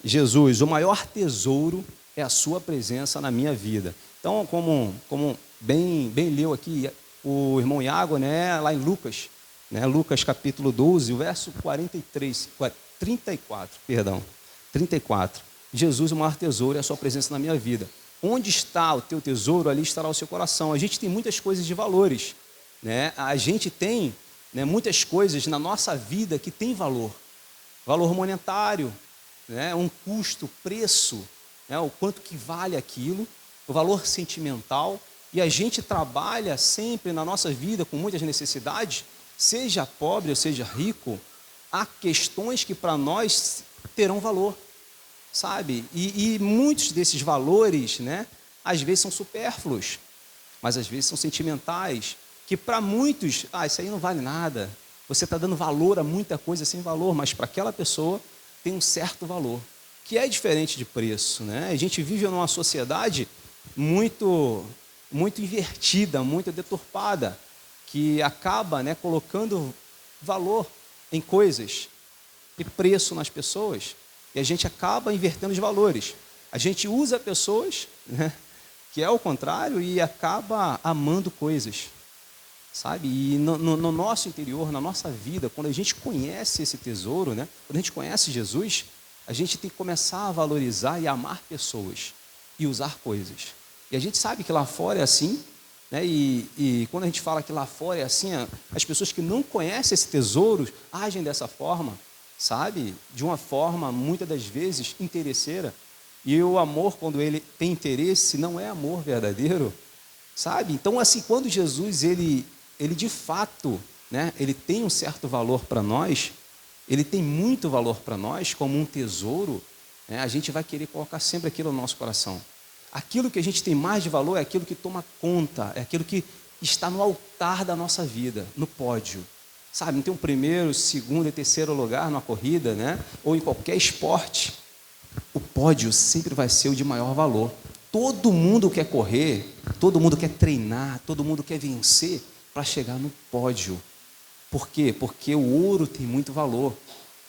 Jesus, o maior tesouro é a sua presença na minha vida. Então, como bem leu aqui o irmão Iago, né, lá em Lucas, né, Lucas capítulo 12, o verso 34. Jesus, o maior tesouro é a sua presença na minha vida. Onde está o teu tesouro, ali estará o seu coração. A gente tem muitas coisas de valores, né? A gente tem, né, muitas coisas na nossa vida que tem valor monetário, né, um custo, preço, né, o quanto que vale aquilo, o valor sentimental, e a gente trabalha sempre na nossa vida com muitas necessidades, seja pobre ou seja rico, há questões que para nós terão valor, sabe? E muitos desses valores, né, às vezes são supérfluos, mas às vezes são sentimentais, que para muitos, isso aí não vale nada. Você está dando valor a muita coisa sem valor, mas para aquela pessoa tem um certo valor, que é diferente de preço, né? A gente vive numa sociedade muito invertida, muito deturpada, que acaba, né, colocando valor em coisas e preço nas pessoas, e a gente acaba invertendo os valores. A gente usa pessoas, né, que é o contrário, e acaba amando coisas, sabe? E no nosso interior, na nossa vida, quando a gente conhece esse tesouro, né, quando a gente conhece Jesus, a gente tem que começar a valorizar e amar pessoas e usar coisas. E a gente sabe que lá fora é assim, né? E quando a gente fala que lá fora é assim, as pessoas que não conhecem esse tesouro agem dessa forma, sabe? De uma forma, muitas das vezes, interesseira. E o amor, quando ele tem interesse, não é amor verdadeiro, sabe? Então, assim, quando Jesus, ele de fato, né, ele tem um certo valor para nós, ele tem muito valor para nós, como um tesouro, né, a gente vai querer colocar sempre aquilo no nosso coração. Aquilo que a gente tem mais de valor é aquilo que toma conta, é aquilo que está no altar da nossa vida, no pódio. Sabe, não tem um primeiro, segundo e terceiro lugar numa corrida, né? Ou em qualquer esporte. O pódio sempre vai ser o de maior valor. Todo mundo quer correr, todo mundo quer treinar, todo mundo quer vencer para chegar no pódio. Por quê? Porque o ouro tem muito valor.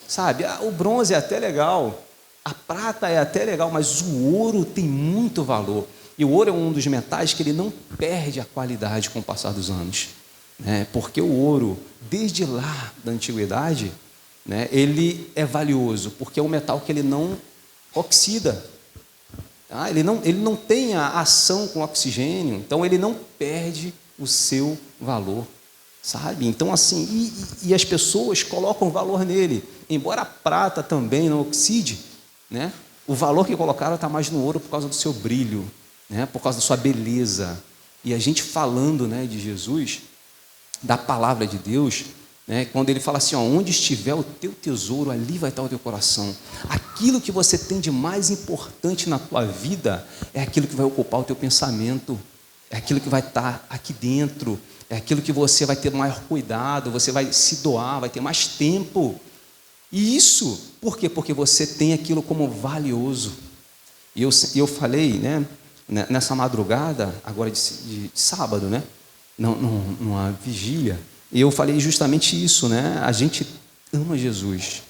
Sabe, o bronze é até legal, a prata é até legal, mas o ouro tem muito valor. E o ouro é um dos metais que ele não perde a qualidade com o passar dos anos, né? Porque o ouro, desde lá da antiguidade, né, ele é valioso, porque é um metal que ele não oxida. Tá? Ele não tem a ação com oxigênio, então ele não perde o seu valor, sabe? Então, assim, e as pessoas colocam valor nele. Embora a prata também não oxide, né, o valor que colocaram está mais no ouro por causa do seu brilho, né, por causa da sua beleza. E a gente falando, né, de Jesus, da palavra de Deus, né, quando ele fala assim, onde estiver o teu tesouro, ali vai estar o teu coração. Aquilo que você tem de mais importante na tua vida é aquilo que vai ocupar o teu pensamento, é aquilo que vai estar aqui dentro, é aquilo que você vai ter maior cuidado, você vai se doar, vai ter mais tempo. E isso, por quê? Porque você tem aquilo como valioso. E eu falei, né, nessa madrugada, agora de sábado, né, numa vigília, eu falei justamente isso, né? A gente ama Jesus,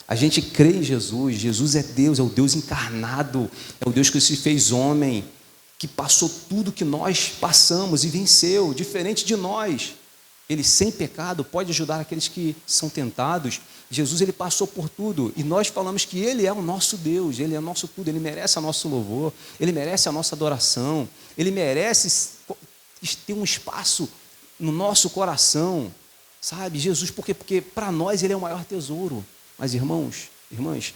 a gente crê em Jesus. Jesus é Deus, é o Deus encarnado, é o Deus que se fez homem, que passou tudo que nós passamos e venceu, diferente de nós. Ele, sem pecado, pode ajudar aqueles que são tentados. Jesus, ele passou por tudo, e nós falamos que ele é o nosso Deus, ele é o nosso tudo, ele merece o nosso louvor, ele merece a nossa adoração, ele merece ter um espaço no nosso coração, sabe? Jesus, por quê? Porque para nós ele é o maior tesouro. Mas, irmãos, irmãs,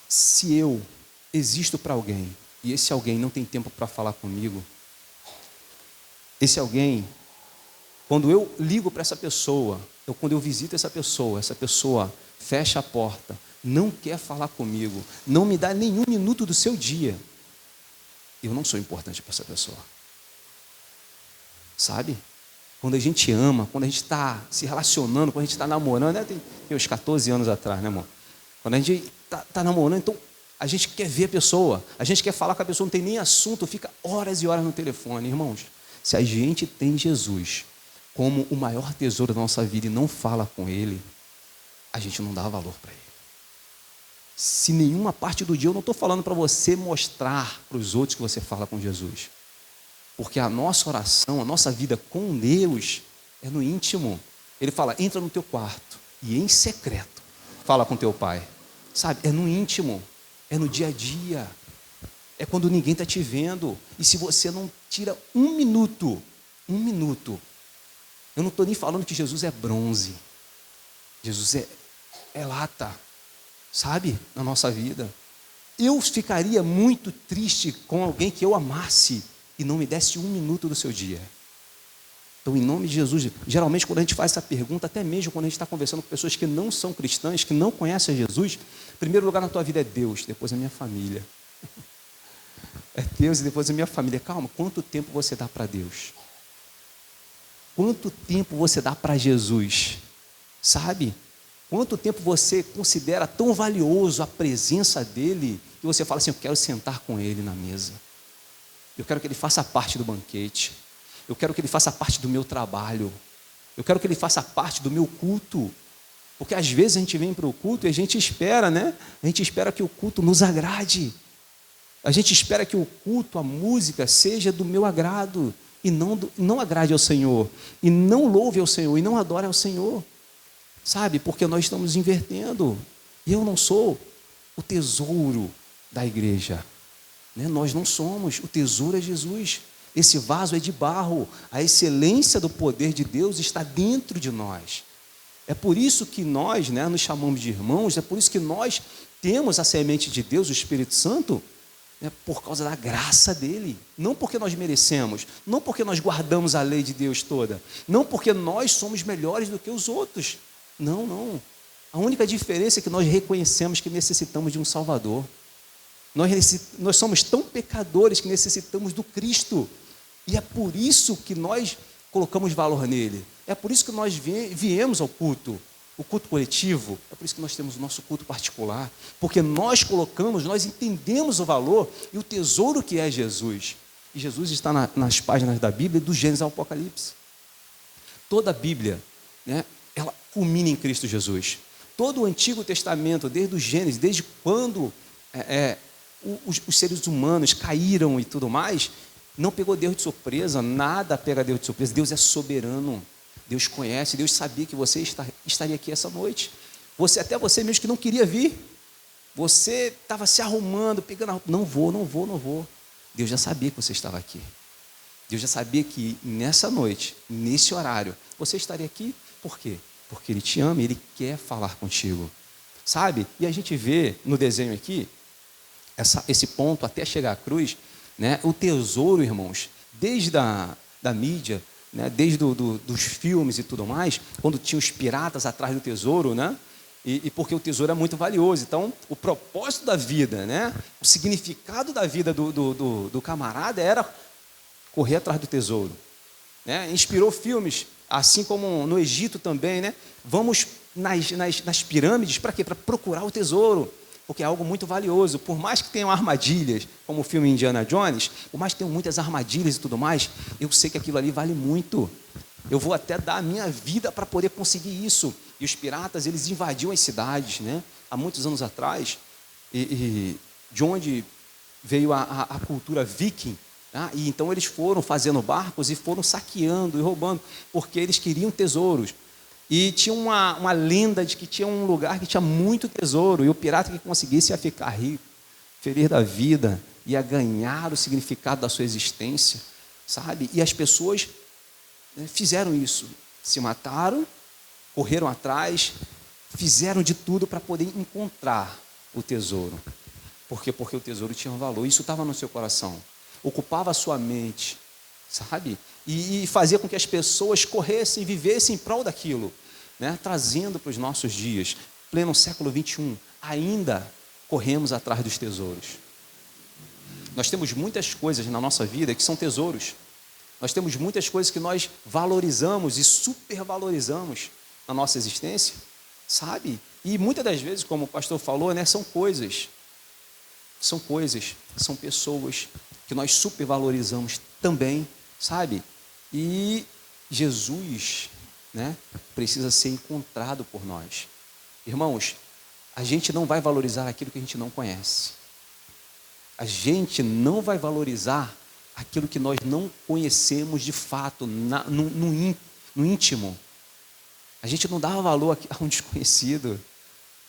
se eu existo para alguém, e esse alguém não tem tempo para falar comigo, esse alguém, quando eu ligo para essa pessoa, quando eu visito essa pessoa fecha a porta, não quer falar comigo, não me dá nenhum minuto do seu dia, eu não sou importante para essa pessoa. Sabe? Quando a gente ama, quando a gente está se relacionando, quando a gente está namorando, né? Tem uns 14 anos atrás, né, amor? Quando a gente está namorando, então a gente quer ver a pessoa, a gente quer falar com a pessoa, não tem nem assunto, fica horas e horas no telefone. Irmãos, se a gente tem Jesus como o maior tesouro da nossa vida e não fala com ele, a gente não dá valor para ele. Se nenhuma parte do dia, eu não estou falando para você mostrar para os outros que você fala com Jesus, porque a nossa oração, a nossa vida com Deus é no íntimo. Ele fala, entra no teu quarto e em secreto fala com teu pai, sabe? É no íntimo, é no dia a dia, é quando ninguém está te vendo. E se você não tira um minuto, eu não estou nem falando que Jesus é bronze, Jesus é lata, sabe? Na nossa vida. Eu ficaria muito triste com alguém que eu amasse e não me desse um minuto do seu dia. Então, em nome de Jesus, geralmente quando a gente faz essa pergunta, até mesmo quando a gente está conversando com pessoas que não são cristãs, que não conhecem Jesus, em primeiro lugar na tua vida é Deus, depois a minha família. É Deus e depois a minha família. Calma, quanto tempo você dá para Deus? Quanto tempo você dá para Jesus? Sabe? Quanto tempo você considera tão valioso a presença dEle, que você fala assim, eu quero sentar com Ele na mesa. Eu quero que Ele faça parte do banquete. Eu quero que Ele faça parte do meu trabalho. Eu quero que Ele faça parte do meu culto. Porque às vezes a gente vem para o culto e a gente espera, né? A gente espera que o culto nos agrade. A gente espera que o culto, a música, seja do meu agrado. E não agrade ao Senhor. E não louve ao Senhor. E não adore ao Senhor. Sabe? Porque nós estamos invertendo. E eu não sou o tesouro da igreja. Né? Nós não somos. O tesouro é Jesus. Esse vaso é de barro. A excelência do poder de Deus está dentro de nós. É por isso que nós, né, nos chamamos de irmãos. É por isso que nós temos a semente de Deus, o Espírito Santo, né, por causa da graça dele. Não porque nós merecemos. Não porque nós guardamos a lei de Deus toda. Não porque nós somos melhores do que os outros. Não, não. A única diferença é que nós reconhecemos que necessitamos de um Salvador. Nós somos tão pecadores que necessitamos do Cristo. E é por isso que nós colocamos valor nele. É por isso que nós viemos ao culto, o culto coletivo. É por isso que nós temos o nosso culto particular. Porque nós entendemos o valor e o tesouro que é Jesus. E Jesus está nas páginas da Bíblia, do Gênesis ao Apocalipse. Toda a Bíblia, né, ela culmina em Cristo Jesus. Todo o Antigo Testamento, desde o Gênesis, desde quando os seres humanos caíram e tudo mais, não pegou Deus de surpresa, nada pega Deus de surpresa. Deus é soberano, Deus conhece, Deus sabia que você estaria aqui essa noite. Até você mesmo que não queria vir, você estava se arrumando, pegando a roupa, não vou. Deus já sabia que você estava aqui. Deus já sabia que nessa noite, nesse horário, você estaria aqui. Por quê? Porque Ele te ama, Ele quer falar contigo. Sabe? E a gente vê no desenho aqui, esse ponto até chegar à cruz, né? O tesouro, irmãos, desde da mídia, né? Desde dos filmes e tudo mais, quando tinha os piratas atrás do tesouro, né? E porque o tesouro é muito valioso. Então, o propósito da vida, né? O significado da vida do camarada era correr atrás do tesouro. Né? Inspirou filmes, assim como no Egito também, né? Vamos nas pirâmides, para quê? Para procurar o tesouro, porque é algo muito valioso. Por mais que tenham armadilhas, como o filme Indiana Jones, por mais que tenham muitas armadilhas e tudo mais, eu sei que aquilo ali vale muito. Eu vou até dar a minha vida para poder conseguir isso. E os piratas, eles invadiam as cidades, né? Há muitos anos atrás, de onde veio a cultura viking. E então eles foram fazendo barcos e foram saqueando e roubando, porque eles queriam tesouros. E tinha uma lenda de que tinha um lugar que tinha muito tesouro, e o pirata que conseguisse ia ficar rico, feliz da vida, ia ganhar o significado da sua existência, sabe? E as pessoas, né, fizeram isso, se mataram, correram atrás, fizeram de tudo para poder encontrar o tesouro. Por quê? Porque o tesouro tinha um valor, isso estava no seu coração. Ocupava a sua mente, sabe? E fazia com que as pessoas corressem, vivessem em prol daquilo, né? Trazendo para os nossos dias, pleno século 21, ainda corremos atrás dos tesouros. Nós temos muitas coisas na nossa vida que são tesouros. Nós temos muitas coisas que nós valorizamos e supervalorizamos na nossa existência, sabe? E muitas das vezes, como o pastor falou, né, são coisas, são pessoas que nós supervalorizamos também, sabe? E Jesus, né, precisa ser encontrado por nós. Irmãos, a gente não vai valorizar aquilo que a gente não conhece. A gente não vai valorizar aquilo que nós não conhecemos de fato, no íntimo. A gente não dá valor a um desconhecido.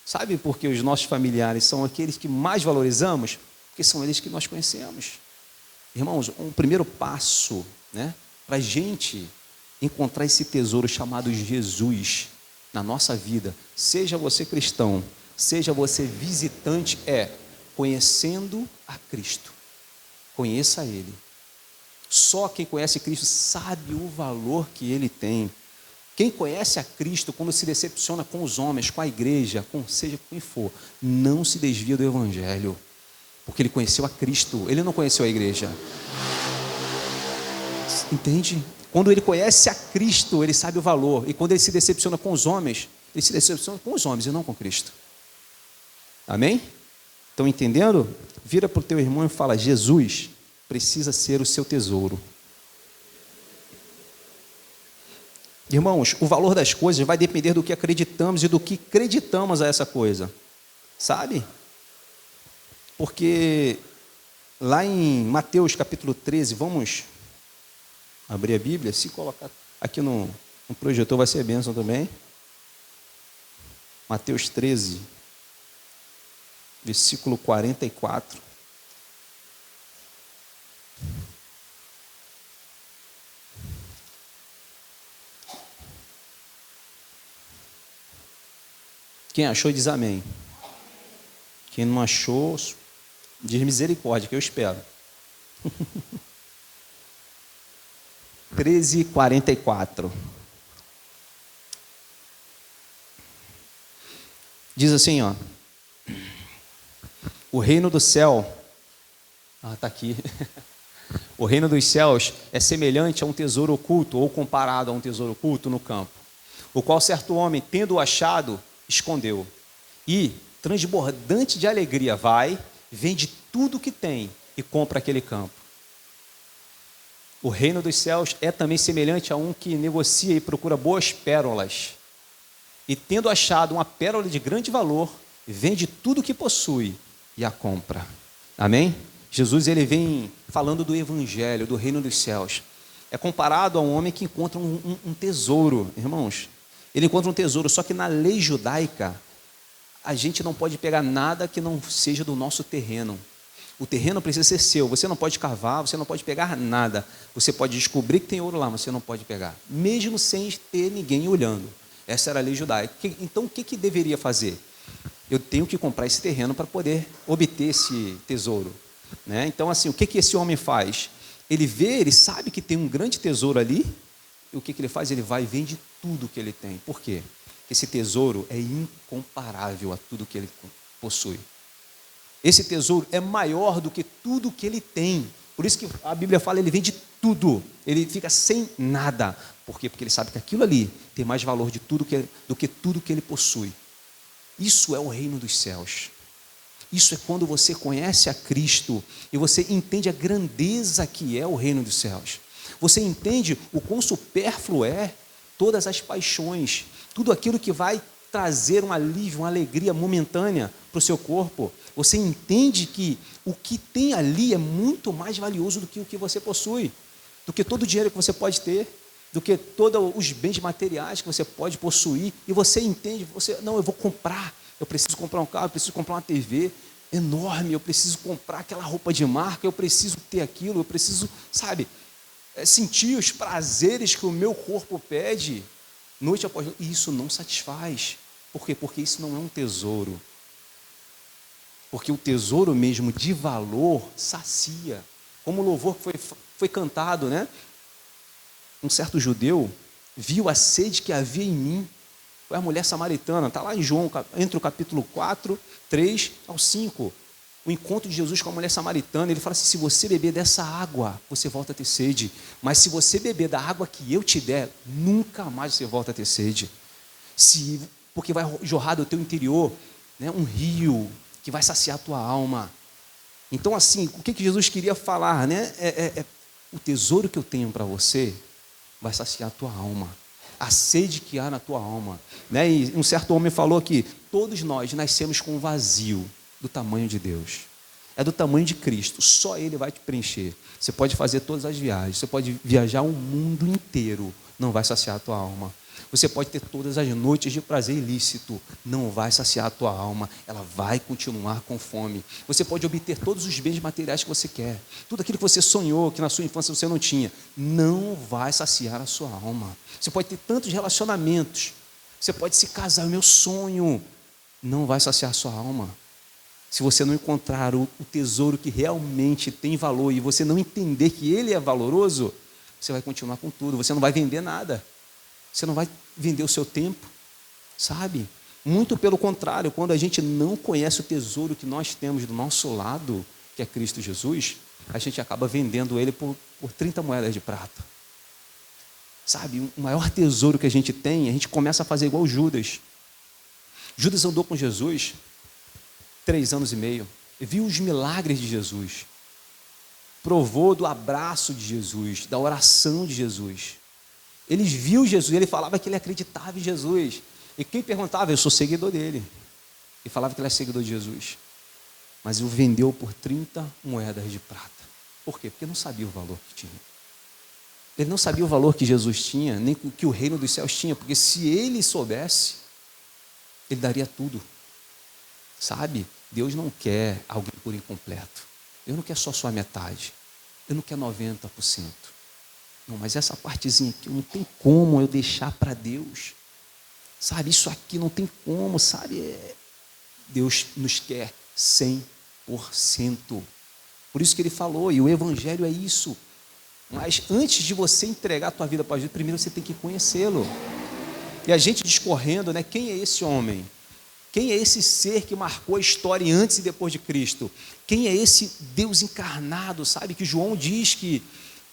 Sabe por que os nossos familiares são aqueles que mais valorizamos? Porque são eles que nós conhecemos. Irmãos, um primeiro passo, né, para a gente encontrar esse tesouro chamado Jesus na nossa vida, seja você cristão, seja você visitante, é conhecendo a Cristo. Conheça Ele. Só quem conhece Cristo sabe o valor que ele tem. Quem conhece a Cristo, quando se decepciona com os homens, com a igreja, com seja quem for, não se desvia do evangelho, porque ele conheceu a Cristo, ele não conheceu a igreja. Entende? Quando ele conhece a Cristo, ele sabe o valor, e quando ele se decepciona com os homens, ele se decepciona com os homens e não com Cristo. Amém? Estão entendendo? Vira para o teu irmão e fala: Jesus precisa ser o seu tesouro. Irmãos, o valor das coisas vai depender do que acreditamos e do que acreditamos a essa coisa. Sabe? Porque lá em Mateus capítulo 13, vamos abrir a Bíblia, se colocar aqui no projetor vai ser bênção também. Mateus 13, versículo 44. Quem achou diz amém. Quem não achou, diz misericórdia, que eu espero. 13:44. Diz assim, ó: o reino do céu, está aqui. O reino dos céus é semelhante a um tesouro oculto, ou comparado a um tesouro oculto no campo, o qual certo homem, tendo-o achado, escondeu, e, transbordante de alegria, vai, vende tudo o que tem e compra aquele campo. O reino dos céus é também semelhante a um que negocia e procura boas pérolas, e, tendo achado uma pérola de grande valor, vende tudo o que possui e a compra. Amém? Jesus, ele vem falando do evangelho, do reino dos céus. É comparado a um homem que encontra um tesouro, irmãos. Ele encontra um tesouro, só que na lei judaica, a gente não pode pegar nada que não seja do nosso terreno. O terreno precisa ser seu, você não pode cavar, você não pode pegar nada. Você pode descobrir que tem ouro lá, mas você não pode pegar, mesmo sem ter ninguém olhando. Essa era a lei judaica. Então, o que deveria fazer? Eu tenho que comprar esse terreno para poder obter esse tesouro, né? Então, assim, o que esse homem faz? Ele vê, ele sabe que tem um grande tesouro ali, e o que ele faz? Ele vai e vende tudo que ele tem. Por quê? Porque esse tesouro é incomparável a tudo que ele possui. Esse tesouro é maior do que tudo que ele tem. Por isso que a Bíblia fala, ele vende tudo, ele fica sem nada. Por quê? Porque ele sabe que aquilo ali tem mais valor do que tudo que ele possui. Isso é o reino dos céus. Isso é quando você conhece a Cristo e você entende a grandeza que é o reino dos céus. Você entende o quão supérfluo é todas as paixões, tudo aquilo que vai trazer um alívio, uma alegria momentânea para o seu corpo. Você entende que o que tem ali é muito mais valioso do que o que você possui, do que todo o dinheiro que você pode ter, do que todos os bens materiais que você pode possuir. E você entende, não, eu vou comprar, eu preciso comprar um carro, eu preciso comprar uma TV enorme, eu preciso comprar aquela roupa de marca, eu preciso ter aquilo, eu preciso, sabe, sentir os prazeres que o meu corpo pede, noite após noite. E isso não satisfaz. Por quê? Porque isso não é um tesouro. Porque o tesouro mesmo de valor sacia. Como o louvor que foi cantado, né? Um certo judeu viu a sede que havia em mim. Foi a mulher samaritana, está lá em João, entre o capítulo 4, 3 ao 5. O encontro de Jesus com a mulher samaritana, ele fala assim: se você beber dessa água, você volta a ter sede. Mas se você beber da água que eu te der, nunca mais você volta a ter sede. Porque vai jorrar do teu interior, né, um rio que vai saciar a tua alma. Então, assim, o que Jesus queria falar, né? O tesouro que eu tenho para você vai saciar a tua alma. A sede que há na tua alma, né? E um certo homem falou que todos nós nascemos com um vazio do tamanho de Deus. É do tamanho de Cristo. Só Ele vai te preencher. Você pode fazer todas as viagens. Você pode viajar o mundo inteiro. Não vai saciar a tua alma. Você pode ter todas as noites de prazer ilícito. Não vai saciar a tua alma. Ela vai continuar com fome. Você pode obter todos os bens materiais que você quer. Tudo aquilo que você sonhou, que na sua infância você não tinha. Não vai saciar a sua alma. Você pode ter tantos relacionamentos. Você pode se casar. É o meu sonho. Não vai saciar a sua alma. se você não encontrar o tesouro que realmente tem valor e você não entender que ele é valoroso, você vai continuar com tudo, você não vai vender nada, você não vai vender o seu tempo, sabe? Muito pelo contrário, quando a gente não conhece o tesouro que nós temos do nosso lado, que é Cristo Jesus, a gente acaba vendendo ele por 30 moedas de prata. Sabe, o maior tesouro que a gente tem, a gente começa a fazer igual Judas. Judas andou com Jesus 3 anos e meio, viu os milagres de Jesus, provou do abraço de Jesus, da oração de Jesus. Ele viu Jesus, ele falava que ele acreditava em Jesus. E quem perguntava, eu sou seguidor dele. E falava que ele é seguidor de Jesus. Mas o vendeu por 30 moedas de prata. Por quê? Porque não sabia o valor que tinha. Ele não sabia o valor que Jesus tinha, nem que o reino dos céus tinha. Porque se ele soubesse, ele daria tudo. Sabe? Deus não quer alguém por incompleto. Deus não quer só metade. Deus não quer 90%. Não, mas essa partezinha aqui não tem como eu deixar para Deus. Sabe, isso aqui não tem como, sabe? Deus nos quer 100%. Por isso que ele falou, e o evangelho é isso. Mas antes de você entregar a tua vida para Jesus, primeiro você tem que conhecê-lo. E a gente discorrendo, né? Quem é esse homem? Quem é esse ser que marcou a história antes e depois de Cristo? Quem é esse Deus encarnado, sabe? Que João diz que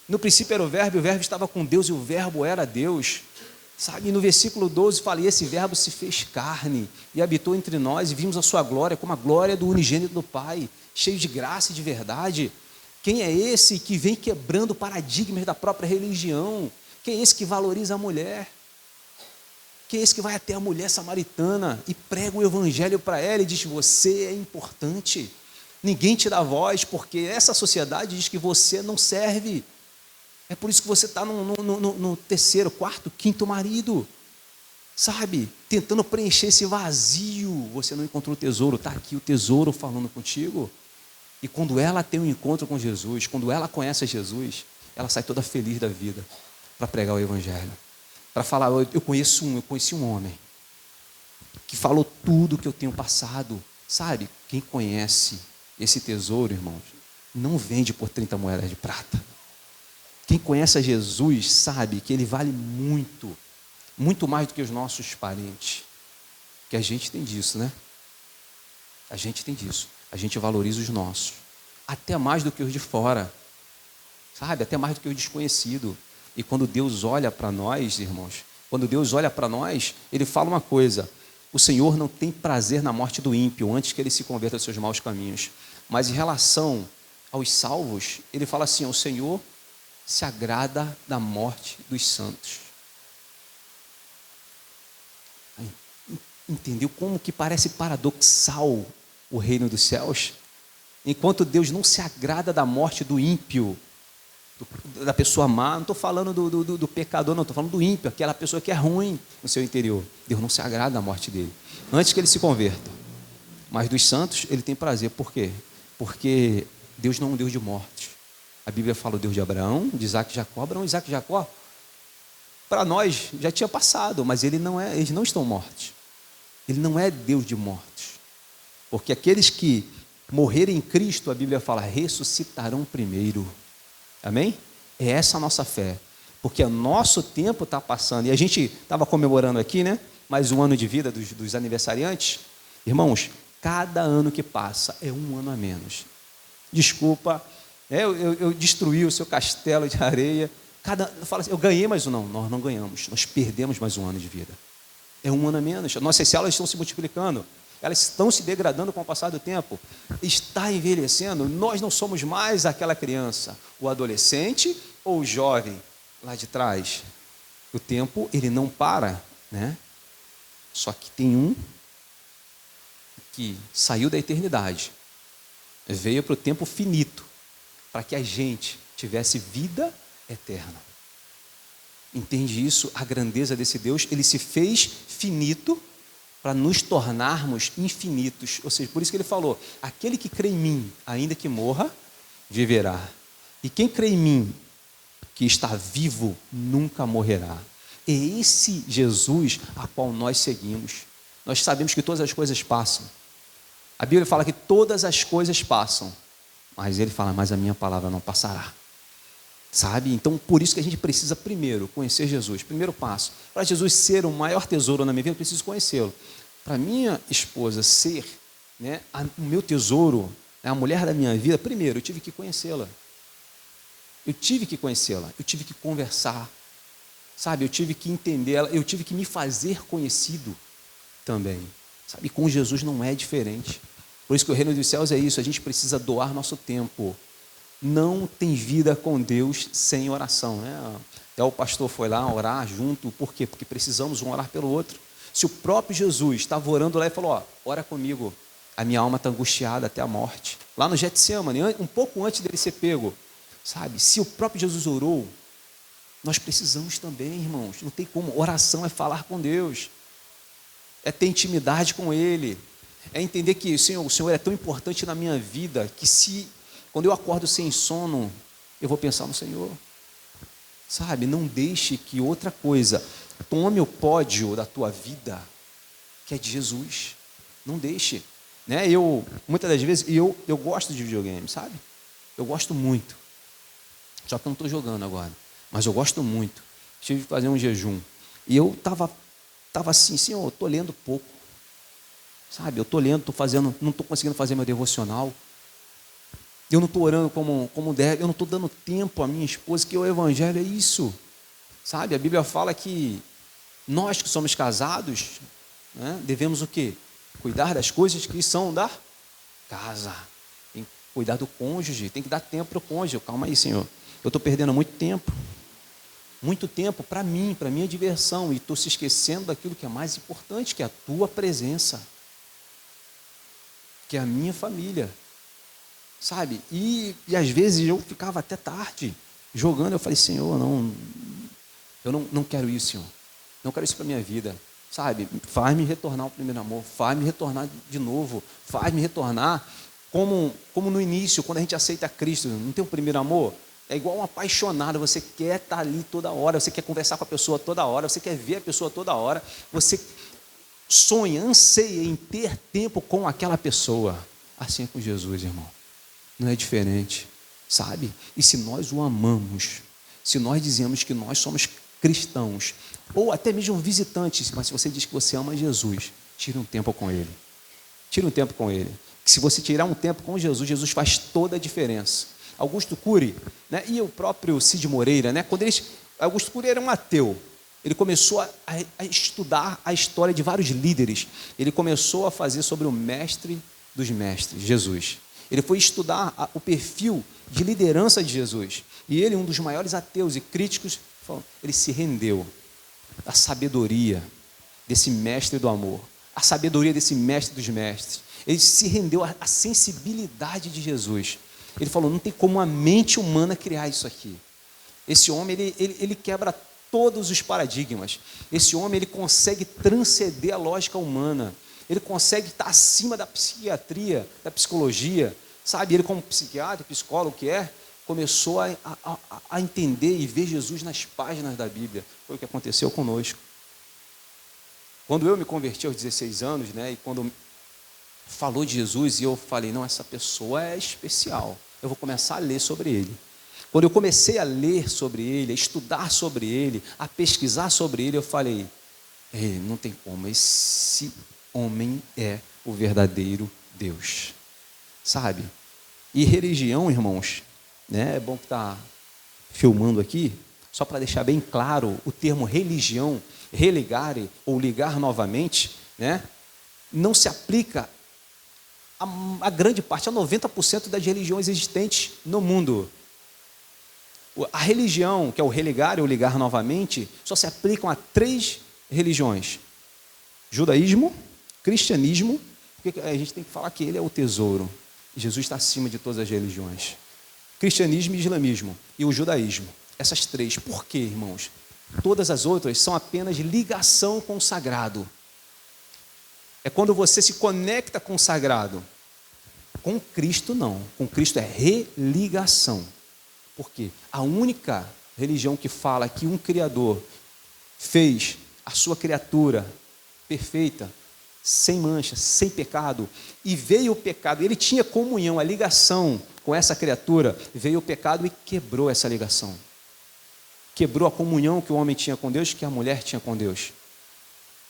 no princípio era o verbo estava com Deus e o verbo era Deus. Sabe, no versículo 12 fala, esse verbo se fez carne e habitou entre nós e vimos a sua glória como a glória do unigênito do Pai, cheio de graça e de verdade. Quem é esse que vem quebrando paradigmas da própria religião? Quem é esse que valoriza a mulher? Quem é esse que vai até a mulher samaritana e prega o evangelho para ela e diz, você é importante, ninguém te dá voz, porque essa sociedade diz que você não serve. É por isso que você está no terceiro, quarto, quinto marido, sabe? Tentando preencher esse vazio. Você não encontrou o tesouro, está aqui o tesouro falando contigo. E quando ela tem um encontro com Jesus, quando ela conhece Jesus, ela sai toda feliz da vida para pregar o evangelho. Para falar, eu conheci um homem que falou tudo que eu tenho passado. Sabe? Quem conhece esse tesouro, irmãos, não vende por 30 moedas de prata. Quem conhece a Jesus sabe que ele vale muito, muito mais do que os nossos parentes. Que a gente tem disso, né? A gente tem disso. A gente valoriza os nossos. Até mais do que os de fora. Sabe? Até mais do que o desconhecido. E quando Deus olha para nós, irmãos, quando Deus olha para nós, ele fala uma coisa. O Senhor não tem prazer na morte do ímpio, antes que ele se converta aos seus maus caminhos. Mas em relação aos salvos, ele fala assim, o Senhor se agrada da morte dos santos. Entendeu como que parece paradoxal o reino dos céus? Enquanto Deus não se agrada da morte do ímpio, da pessoa má, não estou falando do pecador, não, estou falando do ímpio, aquela pessoa que é ruim no seu interior. Deus não se agrada da morte dele, antes que ele se converta. Mas dos santos, ele tem prazer. Por quê? Porque Deus não é um Deus de morte. A Bíblia fala o Deus de Abraão, de Isaac e Jacó. Abraão, Isaac e Jacó, para nós, já tinha passado, mas eles não estão mortos. Ele não é Deus de morte. Porque aqueles que morrerem em Cristo, a Bíblia fala, ressuscitarão primeiro. Amém? É essa a nossa fé. Porque o nosso tempo está passando. E a gente estava comemorando aqui, né? Mais um ano de vida dos aniversariantes. Irmãos, cada ano que passa é um ano a menos. Desculpa, eu destruí o seu castelo de areia. Fala assim, eu ganhei mais um. Não, nós não ganhamos. Nós perdemos mais um ano de vida. É um ano a menos. Nossas células estão se multiplicando. Elas estão se degradando com o passar do tempo. Está envelhecendo. Nós não somos mais aquela criança, o adolescente ou o jovem lá de trás. O tempo, ele não para, né? Só que tem um que saiu da eternidade, veio para o tempo finito, para que a gente tivesse vida eterna. Entende isso? A grandeza desse Deus, ele se fez finito para nos tornarmos infinitos. Ou seja, por isso que ele falou, aquele que crê em mim, ainda que morra, viverá. E quem crê em mim, que está vivo, nunca morrerá. É esse Jesus a qual nós seguimos. Nós sabemos que todas as coisas passam. A Bíblia fala que todas as coisas passam, mas ele fala, mas a minha palavra não passará. Sabe? Então, por isso que a gente precisa primeiro conhecer Jesus. Primeiro passo. Para Jesus ser o maior tesouro na minha vida, eu preciso conhecê-lo. Para minha esposa ser, né, o meu tesouro, a mulher da minha vida, primeiro, eu tive que conhecê-la. Eu tive que conhecê-la. Eu tive que conversar. Sabe? Eu tive que entendê-la. Eu tive que me fazer conhecido também. Sabe? Com Jesus não é diferente. Por isso que o reino dos céus é isso. A gente precisa doar nosso tempo. Não tem vida com Deus sem oração, né? Até o pastor foi lá orar junto, por quê? Porque precisamos um orar pelo outro. Se o próprio Jesus estava orando lá e falou, ó, ora comigo, a minha alma está angustiada até a morte. Lá no Getsemane, um pouco antes dele ser pego, sabe? Se o próprio Jesus orou, nós precisamos também, irmãos. Não tem como, oração é falar com Deus, é ter intimidade com Ele, é entender que o Senhor é tão importante na minha vida, que quando eu acordo sem sono, eu vou pensar no Senhor. Sabe, não deixe que outra coisa tome o pódio da tua vida, que é de Jesus. Não deixe. Né? Muitas das vezes, eu gosto de videogame, sabe? Eu gosto muito. Só que eu não estou jogando agora. Mas eu gosto muito. Tive que fazer um jejum. E eu estava assim, Senhor, eu estou lendo pouco. Sabe, eu estou lendo, não estou conseguindo fazer meu devocional. Eu não estou orando como deve, eu não estou dando tempo à minha esposa, que o evangelho é isso. Sabe, a Bíblia fala que nós que somos casados, né, devemos o quê? Cuidar das coisas que são da casa. Tem que cuidar do cônjuge, tem que dar tempo para o cônjuge. Calma aí, Senhor. Eu estou perdendo muito tempo para mim, para a minha diversão, e estou se esquecendo daquilo que é mais importante, que é a tua presença, que é a minha família. Sabe, e às vezes eu ficava até tarde jogando, eu falei, Senhor, eu não quero isso, Senhor, não quero isso para a minha vida, sabe, faz-me retornar ao primeiro amor, faz-me retornar de novo, faz-me retornar como no início, quando a gente aceita Cristo, não tem o primeiro amor, é igual um apaixonado, você quer estar ali toda hora, você quer conversar com a pessoa toda hora, você quer ver a pessoa toda hora, você sonha, anseia em ter tempo com aquela pessoa. Assim é com Jesus, irmão. Não é diferente, sabe? E se nós o amamos, se nós dizemos que nós somos cristãos, ou até mesmo visitantes, mas se você diz que você ama Jesus, tire um tempo com Ele. Tire um tempo com Ele. Que se você tirar um tempo com Jesus, Jesus faz toda a diferença. Augusto Cury, né, e o próprio Cid Moreira, né, Augusto Cury era um ateu. Ele começou a estudar a história de vários líderes. Ele começou a fazer sobre o mestre dos mestres, Jesus. Ele foi estudar o perfil de liderança de Jesus. E ele, um dos maiores ateus e críticos, ele se rendeu à sabedoria desse mestre do amor, à sabedoria desse mestre dos mestres. Ele se rendeu à sensibilidade de Jesus. Ele falou, não tem como a mente humana criar isso aqui. Esse homem, ele quebra todos os paradigmas. Esse homem, ele consegue transcender a lógica humana. Ele consegue estar acima da psiquiatria, da psicologia, sabe? Ele, como psiquiatra, psicólogo que é, começou a entender e ver Jesus nas páginas da Bíblia. Foi o que aconteceu conosco. Quando eu me converti aos 16 anos, né, e quando falou de Jesus, e eu falei, não, essa pessoa é especial, eu vou começar a ler sobre ele. Quando eu comecei a ler sobre ele, a estudar sobre ele, a pesquisar sobre ele, eu falei, não tem como, esse homem é o verdadeiro Deus, sabe? E religião, irmãos, né? É bom que está filmando aqui, só para deixar bem claro, o termo religião, religare ou ligar novamente, né? Não se aplica a grande parte, a 90% das religiões existentes no mundo. A religião, que é o religare ou ligar novamente, só se aplicam a 3 religiões: judaísmo, cristianismo, porque a gente tem que falar que ele é o tesouro. Jesus está acima de todas as religiões. Cristianismo e islamismo, e o judaísmo. Essas 3. Por quê, irmãos? Todas as outras são apenas ligação com o sagrado. É quando você se conecta com o sagrado. Com Cristo, não. Com Cristo é religação. Por quê? A única religião que fala que um Criador fez a sua criatura perfeita sem mancha, sem pecado, e veio o pecado, ele tinha comunhão, a ligação com essa criatura, veio o pecado e quebrou essa ligação, quebrou a comunhão que o homem tinha com Deus, que a mulher tinha com Deus,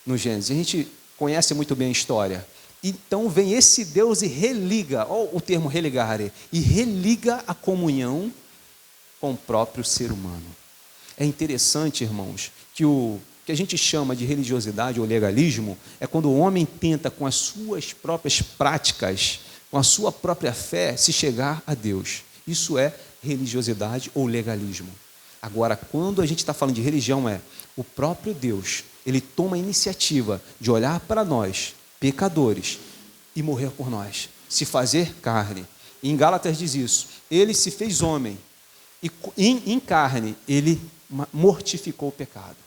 no Gênesis. A gente conhece muito bem a história. Então vem esse Deus e religa, olha o termo religare, e religa a comunhão com o próprio ser humano. É interessante, irmãos, que o que a gente chama de religiosidade ou legalismo é quando o homem tenta, com as suas próprias práticas, com a sua própria fé, se chegar a Deus. Isso é religiosidade ou legalismo. Agora, quando a gente está falando de religião, é o próprio Deus, ele toma a iniciativa de olhar para nós, pecadores, e morrer por nós, se fazer carne. E em Gálatas diz isso, ele se fez homem, e em carne ele mortificou o pecado.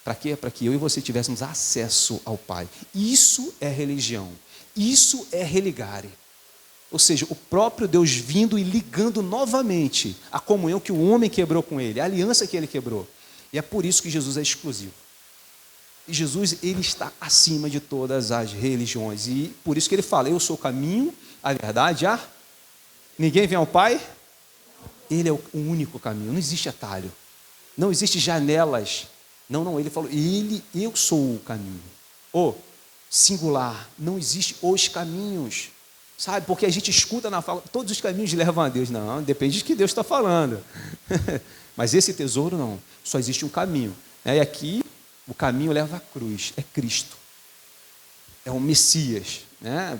Para quê? Para que eu e você tivéssemos acesso ao Pai. Isso é religião. Isso é religare. Ou seja, o próprio Deus vindo e ligando novamente a comunhão que o homem quebrou com ele, a aliança que ele quebrou. E é por isso que Jesus é exclusivo. E Jesus, ele está acima de todas as religiões. E por isso que ele fala, eu sou o caminho, a verdade, ninguém vem ao Pai. Ele é o único caminho, não existe atalho. Não existe janelas. Não, ele falou, eu sou o caminho. O singular, não existe os caminhos. Sabe, porque a gente escuta na fala, todos os caminhos levam a Deus. Não, depende de que Deus está falando. Mas esse tesouro não, só existe um caminho. E aqui, o caminho leva à cruz, é Cristo. É o Messias.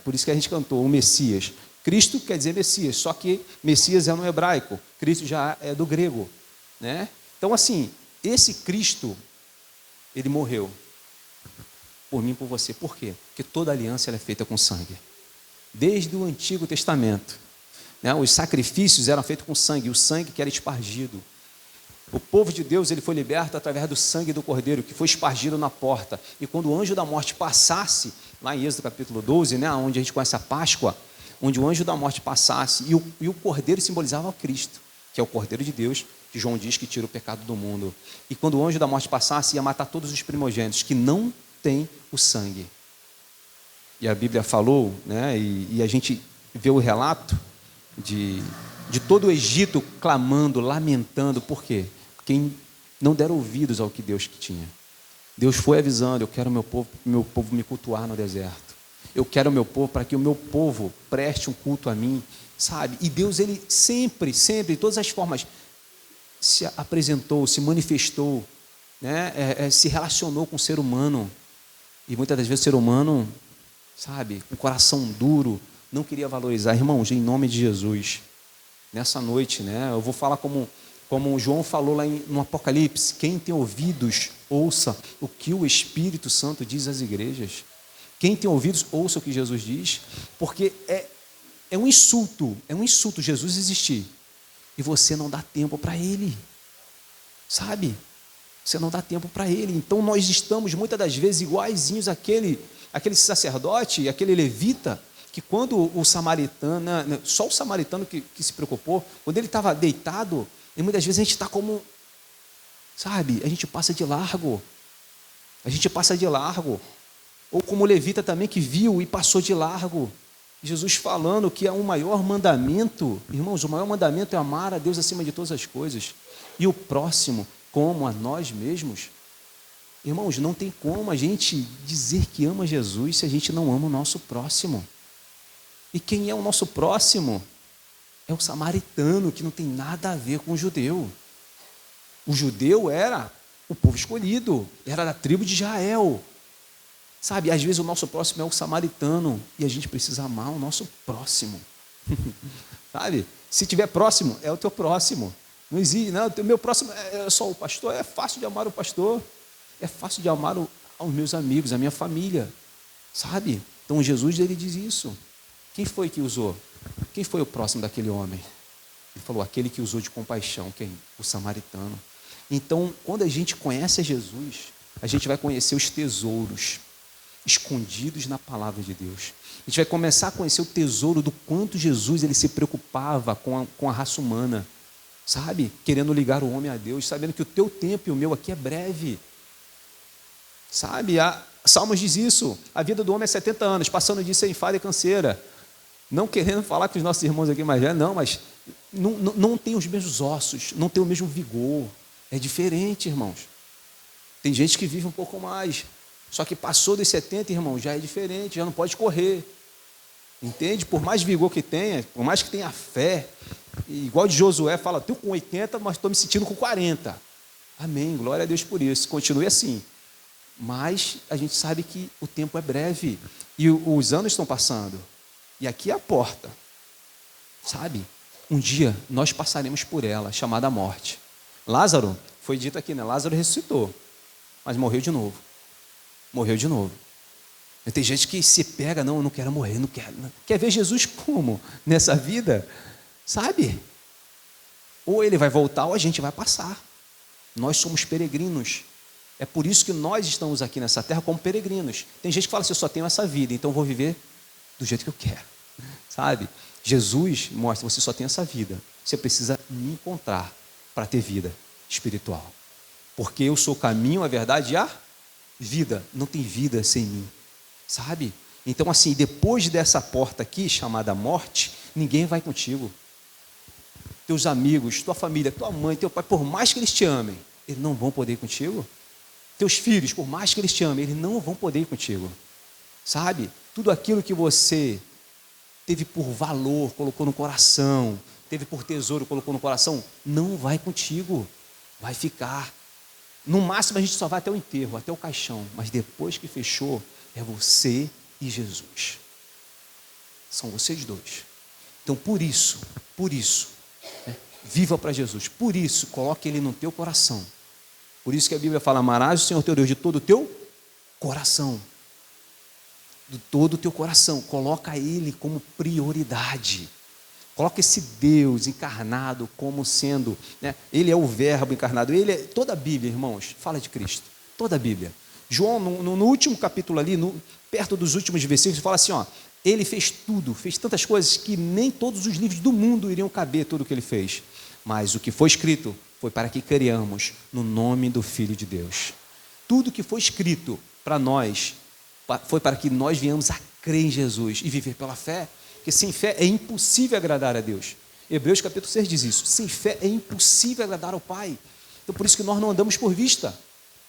Por isso que a gente cantou, o Messias. Cristo quer dizer Messias, só que Messias é no hebraico, Cristo já é do grego. Então, assim, esse Cristo, ele morreu por mim e por você. Por quê? Porque toda aliança ela é feita com sangue. Desde o Antigo Testamento, os sacrifícios eram feitos com sangue, o sangue que era espargido. O povo de Deus ele foi liberto através do sangue do Cordeiro, que foi espargido na porta. E quando o anjo da morte passasse, lá em Êxodo capítulo 12, onde a gente conhece a Páscoa, onde o anjo da morte passasse, e o Cordeiro simbolizava o Cristo, que é o Cordeiro de Deus, que João diz que tira o pecado do mundo. E quando o anjo da morte passasse, ia matar todos os primogênitos que não têm o sangue. E a Bíblia falou, e a gente vê o relato de todo o Egito clamando, lamentando. Por quê? Porque não deram ouvidos ao que Deus tinha. Deus foi avisando, eu quero meu povo me cultuar no deserto. Eu quero o meu povo para que o meu povo preste um culto a mim, sabe? E Deus, ele sempre, de todas as formas, se apresentou, se manifestou, se relacionou com o ser humano. E muitas das vezes o ser humano, sabe, com o coração duro, não queria valorizar. Irmãos, em nome de Jesus, nessa noite, eu vou falar como João falou lá no Apocalipse, quem tem ouvidos, ouça o que o Espírito Santo diz às igrejas. Quem tem ouvidos, ouça o que Jesus diz, porque é um insulto Jesus existir e você não dá tempo para ele, sabe? Você não dá tempo para ele. Então nós estamos muitas das vezes iguaizinhos àquele sacerdote, aquele levita, que quando o samaritano, só o samaritano que se preocupou, quando ele estava deitado, e muitas vezes a gente está como, sabe, a gente passa de largo, ou como o levita também que viu e passou de largo. Jesus falando que é o maior mandamento, irmãos, o maior mandamento é amar a Deus acima de todas as coisas, e o próximo como a nós mesmos. Irmãos, não tem como a gente dizer que ama Jesus se a gente não ama o nosso próximo. E quem é o nosso próximo? É o samaritano, que não tem nada a ver com o judeu. O judeu era o povo escolhido, era da tribo de Israel. Sabe, às vezes o nosso próximo é o samaritano, e a gente precisa amar o nosso próximo. Sabe, se tiver próximo, é o teu próximo. Não existe, não, o meu próximo é só o pastor. É fácil de amar o pastor, é fácil de amar aos meus amigos, a minha família, sabe? Então Jesus, ele diz isso. Quem foi que usou? Quem foi o próximo daquele homem? Ele falou, aquele que usou de compaixão. Quem? O samaritano. Então, quando a gente conhece a Jesus, a gente vai conhecer os tesouros escondidos na palavra de Deus. A gente vai começar a conhecer o tesouro do quanto Jesus ele se preocupava com a raça humana, sabe? Querendo ligar o homem a Deus, sabendo que o teu tempo e o meu aqui é breve. Sabe? Salmos diz isso, a vida do homem é 70 anos, passando disso é enfado e canseira. Não querendo falar com os nossos irmãos aqui mais velhos, não, mas não tem os mesmos ossos, não tem o mesmo vigor. É diferente, irmãos. Tem gente que vive um pouco mais, só que passou dos 70, irmão, já é diferente, já não pode correr. Entende? Por mais vigor que tenha, por mais que tenha fé, igual de Josué, fala, estou com 80, mas estou me sentindo com 40. Amém, glória a Deus por isso, continue assim. Mas a gente sabe que o tempo é breve, e os anos estão passando, e aqui é a porta, sabe? Um dia nós passaremos por ela, chamada morte. Lázaro, foi dito aqui, né? Lázaro ressuscitou, mas morreu de novo. Morreu de novo. E tem gente que se pega, não, eu não quero morrer, não quero. Não. Quer ver Jesus como? Nessa vida, sabe? Ou ele vai voltar ou a gente vai passar. Nós somos peregrinos. É por isso que nós estamos aqui nessa terra como peregrinos. Tem gente que fala assim, eu só tenho essa vida, então eu vou viver do jeito que eu quero. Sabe? Jesus mostra, você só tem essa vida. Você precisa me encontrar para ter vida espiritual. Porque eu sou o caminho, a verdade e a vida. Não tem vida sem mim. Sabe? Então assim, depois dessa porta aqui, chamada morte, ninguém vai contigo. Teus amigos, tua família, tua mãe, teu pai, por mais que eles te amem, eles não vão poder ir contigo. Teus filhos, por mais que eles te amem, eles não vão poder ir contigo. Sabe? Tudo aquilo que você teve por valor, colocou no coração, teve por tesouro, colocou no coração, não vai contigo. Vai ficar. No máximo a gente só vai até o enterro, até o caixão. Mas depois que fechou, é você e Jesus. São vocês dois. Então por isso, né, viva para Jesus. Por isso, coloque Ele no teu coração. Por isso que a Bíblia fala, amarás o Senhor teu Deus de todo o teu coração. De todo o teu coração. Coloca Ele como prioridade. Coloca esse Deus encarnado como sendo, né, Ele é o verbo encarnado. Ele é, toda a Bíblia, irmãos, fala de Cristo. Toda a Bíblia. João, no último capítulo ali, perto dos últimos versículos, fala assim, ó, Ele fez tudo, fez tantas coisas que nem todos os livros do mundo iriam caber tudo o que Ele fez. Mas o que foi escrito foi para que creiamos no nome do Filho de Deus. Tudo que foi escrito para nós foi para que nós viemos a crer em Jesus e viver pela fé. Porque sem fé é impossível agradar a Deus. Hebreus capítulo 6 diz isso. Sem fé é impossível agradar ao Pai. Então por isso que nós não andamos por vista.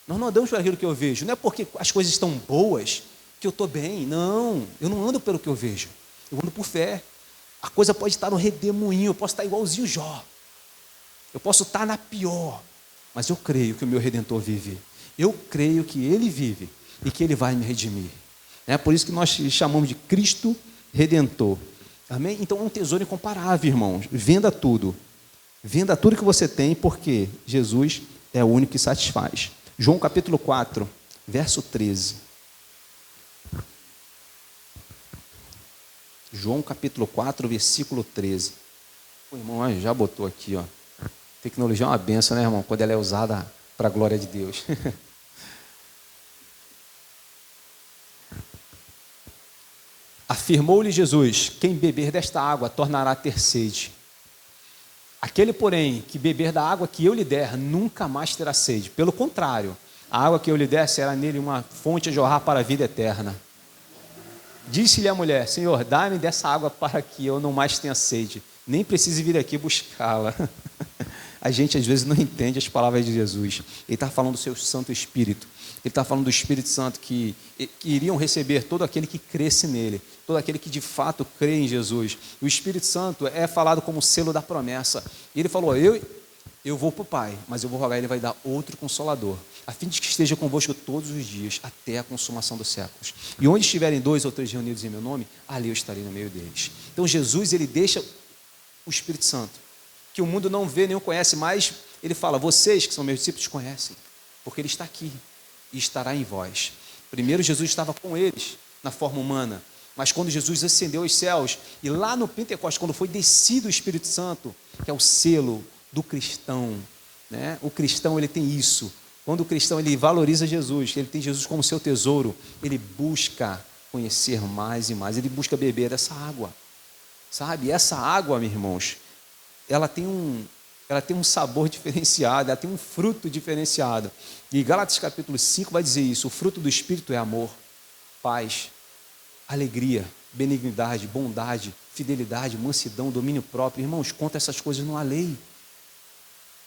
Nós não andamos por aquilo que eu vejo. Não é porque as coisas estão boas que eu estou bem. Não, eu não ando pelo que eu vejo. Eu ando por fé. A coisa pode estar no redemoinho. Eu posso estar igualzinho Jó. Eu posso estar na pior. Mas eu creio que o meu Redentor vive. Eu creio que Ele vive e que Ele vai me redimir. É por isso que nós chamamos de Cristo Redentor. Amém? Então é um tesouro incomparável, irmãos. Venda tudo. Venda tudo que você tem, porque Jesus é o único que satisfaz. João capítulo 4, verso 13. João capítulo 4, versículo 13. O irmão já botou aqui, ó. Tecnologia é uma benção, né, irmão? Quando ela é usada para a glória de Deus. Afirmou-lhe Jesus, quem beber desta água tornará a ter sede. Aquele, porém, que beber da água que eu lhe der, nunca mais terá sede. Pelo contrário, a água que eu lhe der será nele uma fonte a jorrar para a vida eterna. Disse-lhe a mulher, Senhor, dá-me dessa água para que eu não mais tenha sede, nem precise vir aqui buscá-la. A gente às vezes não entende as palavras de Jesus. Ele está falando do seu Santo Espírito. Ele está falando do Espírito Santo que iriam receber todo aquele que cresce nele, todo aquele que de fato crê em Jesus. O Espírito Santo é falado como selo da promessa. E ele falou, eu vou para o Pai, mas eu vou rogar, ele vai dar outro Consolador, a fim de que esteja convosco todos os dias, até a consumação dos séculos. E onde estiverem 2 ou 3 reunidos em meu nome, ali eu estarei no meio deles. Então Jesus, ele deixa o Espírito Santo, que o mundo não vê, nem o conhece, mas ele fala, vocês que são meus discípulos conhecem, porque ele está aqui e estará em vós. Primeiro Jesus estava com eles na forma humana, mas quando Jesus ascendeu aos céus, e lá no Pentecostes, quando foi descido o Espírito Santo, que é o selo do cristão, né? O cristão, ele tem isso. Quando o cristão, ele valoriza Jesus, ele tem Jesus como seu tesouro, ele busca conhecer mais e mais, ele busca beber essa água, sabe? Essa água, meus irmãos, ela tem ela tem um sabor diferenciado, ela tem um fruto diferenciado. E Gálatas capítulo 5 vai dizer isso: o fruto do Espírito é amor, paz, alegria, benignidade, bondade, fidelidade, mansidão, domínio próprio. Irmãos, conta essas coisas numa lei.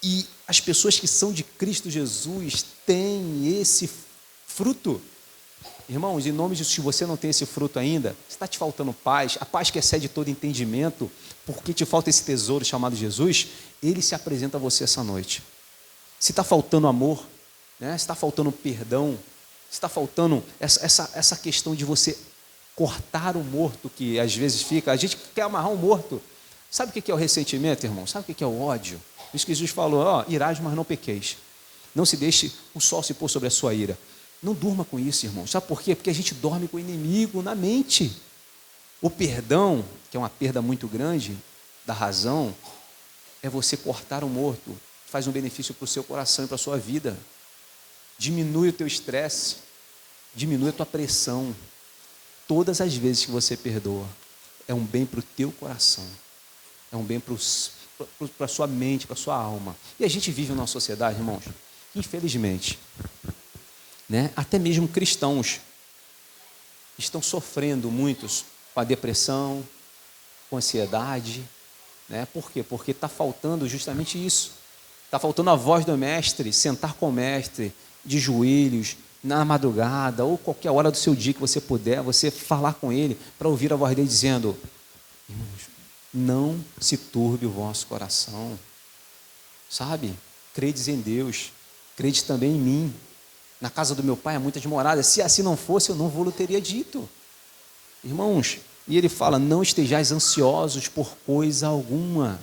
E as pessoas que são de Cristo Jesus têm esse fruto. Irmãos, em nome de Jesus, se você não tem esse fruto ainda, está te faltando paz, a paz que excede todo entendimento, porque te falta esse tesouro chamado Jesus, ele se apresenta a você essa noite. Se está faltando amor, né? Se está faltando perdão, se está faltando essa questão de você cortar o morto que às vezes fica, a gente quer amarrar um morto. Sabe o que é o ressentimento, irmão? Sabe o que é o ódio? Por isso que Jesus falou, ó, irás, mas não pequeis. Não se deixe o sol se pôr sobre a sua ira. Não durma com isso, irmão. Sabe por quê? Porque a gente dorme com o inimigo na mente. O perdão, que é uma perda muito grande da razão, é você cortar o morto. Faz um benefício para o seu coração e para a sua vida. Diminui o teu estresse. Diminui a tua pressão. Todas as vezes que você perdoa, é um bem para o teu coração. É um bem para a sua mente, para a sua alma. E a gente vive numa sociedade, irmãos, infelizmente, né? Até mesmo cristãos estão sofrendo muitos com a depressão, com a ansiedade, né? Por quê? Porque está faltando justamente isso. Está faltando a voz do mestre, sentar com o mestre, de joelhos, na madrugada, ou qualquer hora do seu dia que você puder, você falar com ele, para ouvir a voz dele dizendo, irmãos, não se turbe o vosso coração, sabe? Credes em Deus, credes também em mim. Na casa do meu pai há muitas moradas. Se assim não fosse, eu não vou-lhe teria dito. Irmãos, e ele fala, não estejais ansiosos por coisa alguma.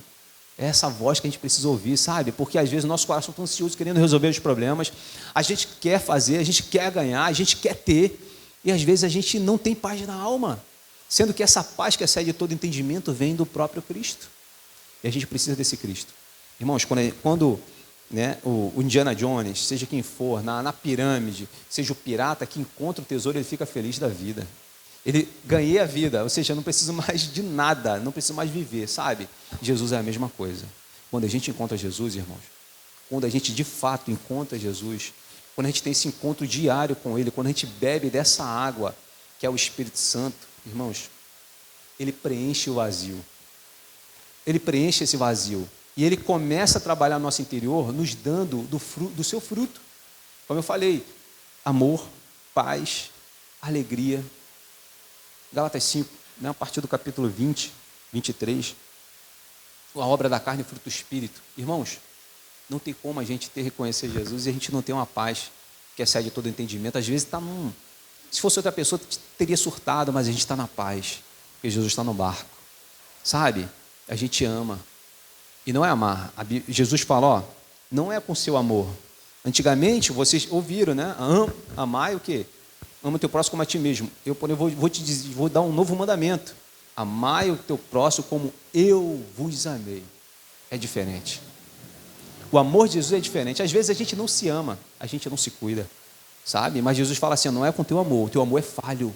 É essa voz que a gente precisa ouvir, sabe? Porque às vezes o nosso coração está ansioso, querendo resolver os problemas. A gente quer fazer, a gente quer ganhar, a gente quer ter. E às vezes a gente não tem paz na alma. Sendo que essa paz que excede todo entendimento vem do próprio Cristo. E a gente precisa desse Cristo. Irmãos, quando né, o Indiana Jones, seja quem for, na pirâmide, seja o pirata que encontra o tesouro, ele fica feliz da vida. Ele ganhei a vida, ou seja, não preciso mais de nada, não preciso mais viver, sabe? Jesus é a mesma coisa. Quando a gente encontra Jesus, irmãos, quando a gente de fato encontra Jesus, quando a gente tem esse encontro diário com Ele, quando a gente bebe dessa água, que é o Espírito Santo, irmãos, Ele preenche o vazio. Ele preenche esse vazio. E Ele começa a trabalhar no nosso interior, nos dando do seu fruto. Como eu falei, amor, paz, alegria. Gálatas 5, né, a partir do capítulo 20, 23. A obra da carne e o fruto do Espírito. Irmãos, não tem como a gente reconhecer Jesus e a gente não ter uma paz que excede todo entendimento. Às vezes está num... Se fosse outra pessoa, teria surtado, mas a gente está na paz, porque Jesus está no barco. Sabe? A gente ama. E não é amar. Jesus fala, ó, não é com seu amor. Antigamente, vocês ouviram, né? Amar é o quê? Ama o teu próximo como a ti mesmo. Eu vou dar um novo mandamento. Amai o teu próximo como eu vos amei. É diferente. O amor de Jesus é diferente. Às vezes a gente não se ama, a gente não se cuida, sabe? Mas Jesus fala assim, não é com o teu amor é falho.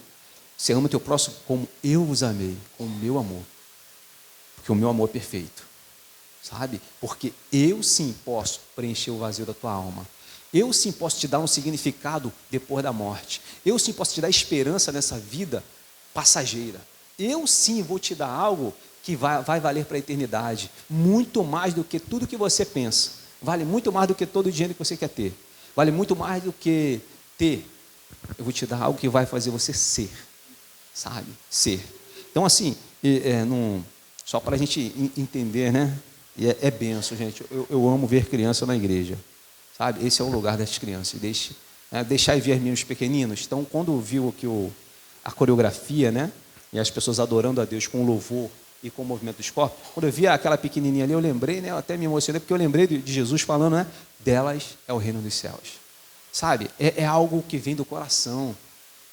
Você ama o teu próximo como eu vos amei, com o meu amor. Porque o meu amor é perfeito, sabe? Porque eu sim posso preencher o vazio da tua alma. Eu sim posso te dar um significado depois da morte. Eu sim posso te dar esperança nessa vida passageira. Eu sim vou te dar algo que vai valer para a eternidade. Muito mais do que tudo que você pensa. Vale muito mais do que todo o dinheiro que você quer ter. Vale muito mais do que ter. Eu vou te dar algo que vai fazer você ser. Sabe? Ser. Então assim, só para a gente entender, né? É benção, gente. Eu amo ver criança na igreja. Sabe? Esse é o lugar das crianças. Deixar e ver meus pequeninos. Então, quando viu aqui a coreografia, né? E as pessoas adorando a Deus com louvor e com o movimento dos corpos, quando eu vi aquela pequenininha ali, eu lembrei, né? Eu até me emocionei, porque eu lembrei de Jesus falando, né? Delas é o reino dos céus. Sabe? É algo que vem do coração.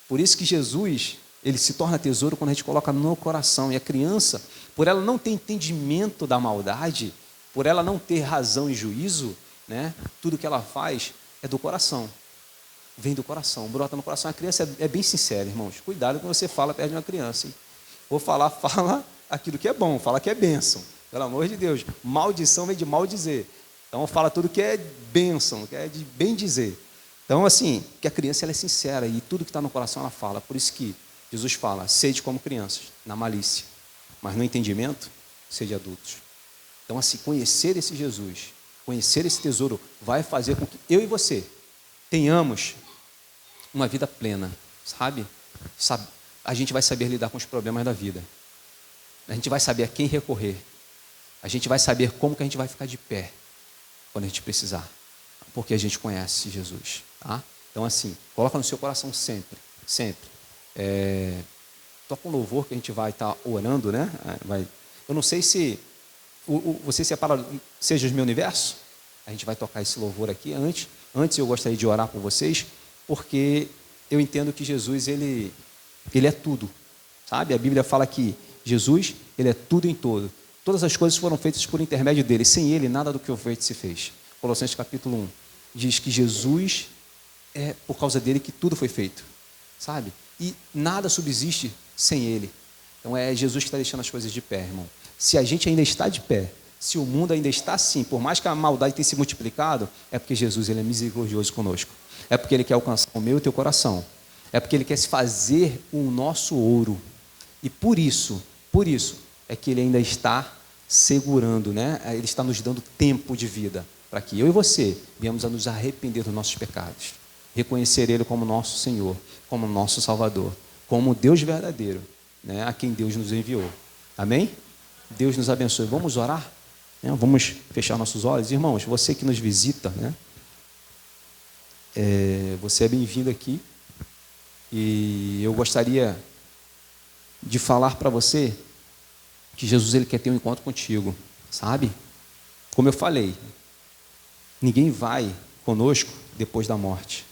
Por isso que Jesus, ele se torna tesouro quando a gente coloca no coração. E a criança, por ela não ter entendimento da maldade, por ela não ter razão e juízo, né? Tudo que ela faz é do coração, vem do coração, brota no coração. A criança é bem sincera, irmãos, cuidado quando você fala perto de uma criança, hein? Fala aquilo que é bom, fala que é bênção, Pelo amor de Deus. Maldição vem de mal dizer. Então fala tudo que é bênção, que é de bem dizer. Então, assim, que a criança ela é sincera e tudo que está no coração ela fala. Por isso que Jesus fala, sede como crianças, na malícia. Mas no entendimento, sede adultos. Então, assim, conhecer esse Jesus, conhecer esse tesouro, vai fazer com que eu e você tenhamos uma vida plena, sabe? A gente vai saber lidar com os problemas da vida. A gente vai saber a quem recorrer. A gente vai saber como que a gente vai ficar de pé quando a gente precisar. Porque a gente conhece Jesus, tá? Então, assim, coloca no seu coração sempre, sempre. Toca um louvor que a gente vai estar orando, né? Eu não sei se você separa Seja o Meu Universo. A gente vai tocar esse louvor aqui. Antes eu gostaria de orar por vocês, porque eu entendo que Jesus, ele é tudo, sabe? A Bíblia fala que Jesus, ele é tudo em todo. Todas as coisas foram feitas por intermédio dele. Sem ele, nada do que foi feito se fez. Colossenses capítulo 1 diz que Jesus é por causa dele que tudo foi feito, sabe? E nada subsiste sem ele. Então é Jesus que está deixando as coisas de pé, irmão. Se a gente ainda está de pé, se o mundo ainda está assim, por mais que a maldade tenha se multiplicado, é porque Jesus, ele é misericordioso conosco. É porque ele quer alcançar o meu e o teu coração. É porque ele quer se fazer o nosso ouro. E por isso é que ele ainda está segurando, né? Ele está nos dando tempo de vida para que eu e você venhamos a nos arrepender dos nossos pecados, reconhecer ele como nosso Senhor, como nosso Salvador, como Deus verdadeiro, né? A quem Deus nos enviou. Amém? Deus nos abençoe. Vamos orar? Vamos fechar nossos olhos. Irmãos, você que nos visita, né? Você é bem-vindo aqui. E eu gostaria de falar para você que Jesus, ele quer ter um encontro contigo, sabe? Como eu falei, ninguém vai conosco depois da morte,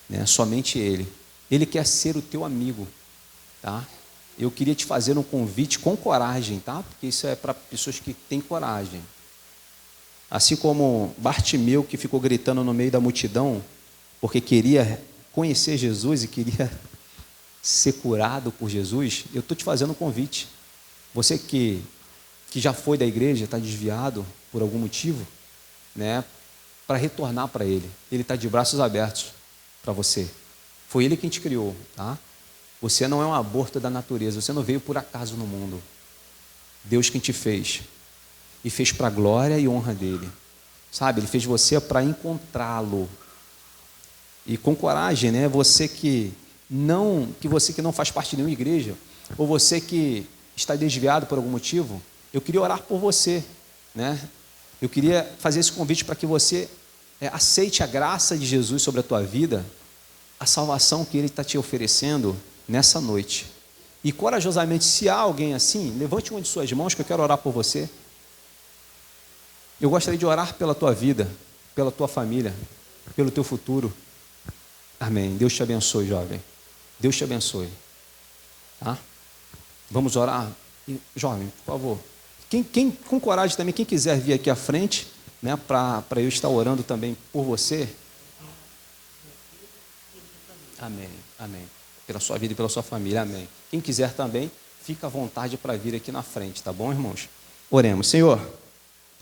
né? Somente ele. Ele quer ser o teu amigo, tá? Eu queria te fazer um convite com coragem, tá? Porque isso é para pessoas que têm coragem. Assim como Bartimeu, que ficou gritando no meio da multidão, porque queria conhecer Jesus e queria ser curado por Jesus, eu estou te fazendo um convite. Você que já foi da igreja, está desviado por algum motivo, né? Para retornar para Ele. Ele está de braços abertos para você. Foi Ele quem te criou, tá? Você não é um aborto da natureza, você não veio por acaso no mundo. Deus quem te fez. E fez para a glória e honra dEle. Sabe, Ele fez você para encontrá-lo. E com coragem, né? Você que não faz parte de nenhuma igreja, ou você que está desviado por algum motivo, eu queria orar por você, né? Eu queria fazer esse convite para que você aceite a graça de Jesus sobre a tua vida, a salvação que Ele está te oferecendo nessa noite. E corajosamente, se há alguém assim, levante uma de suas mãos que eu quero orar por você. Eu gostaria de orar pela tua vida, pela tua família, pelo teu futuro. Amém. Deus te abençoe, jovem. Deus te abençoe. Tá? Vamos orar? Jovem, por favor. Quem com coragem também, quem quiser vir aqui à frente, né, para eu estar orando também por você. Amém. Amém. Pela sua vida e pela sua família. Amém. Quem quiser também, fica à vontade para vir aqui na frente, tá bom, irmãos? Oremos. Senhor,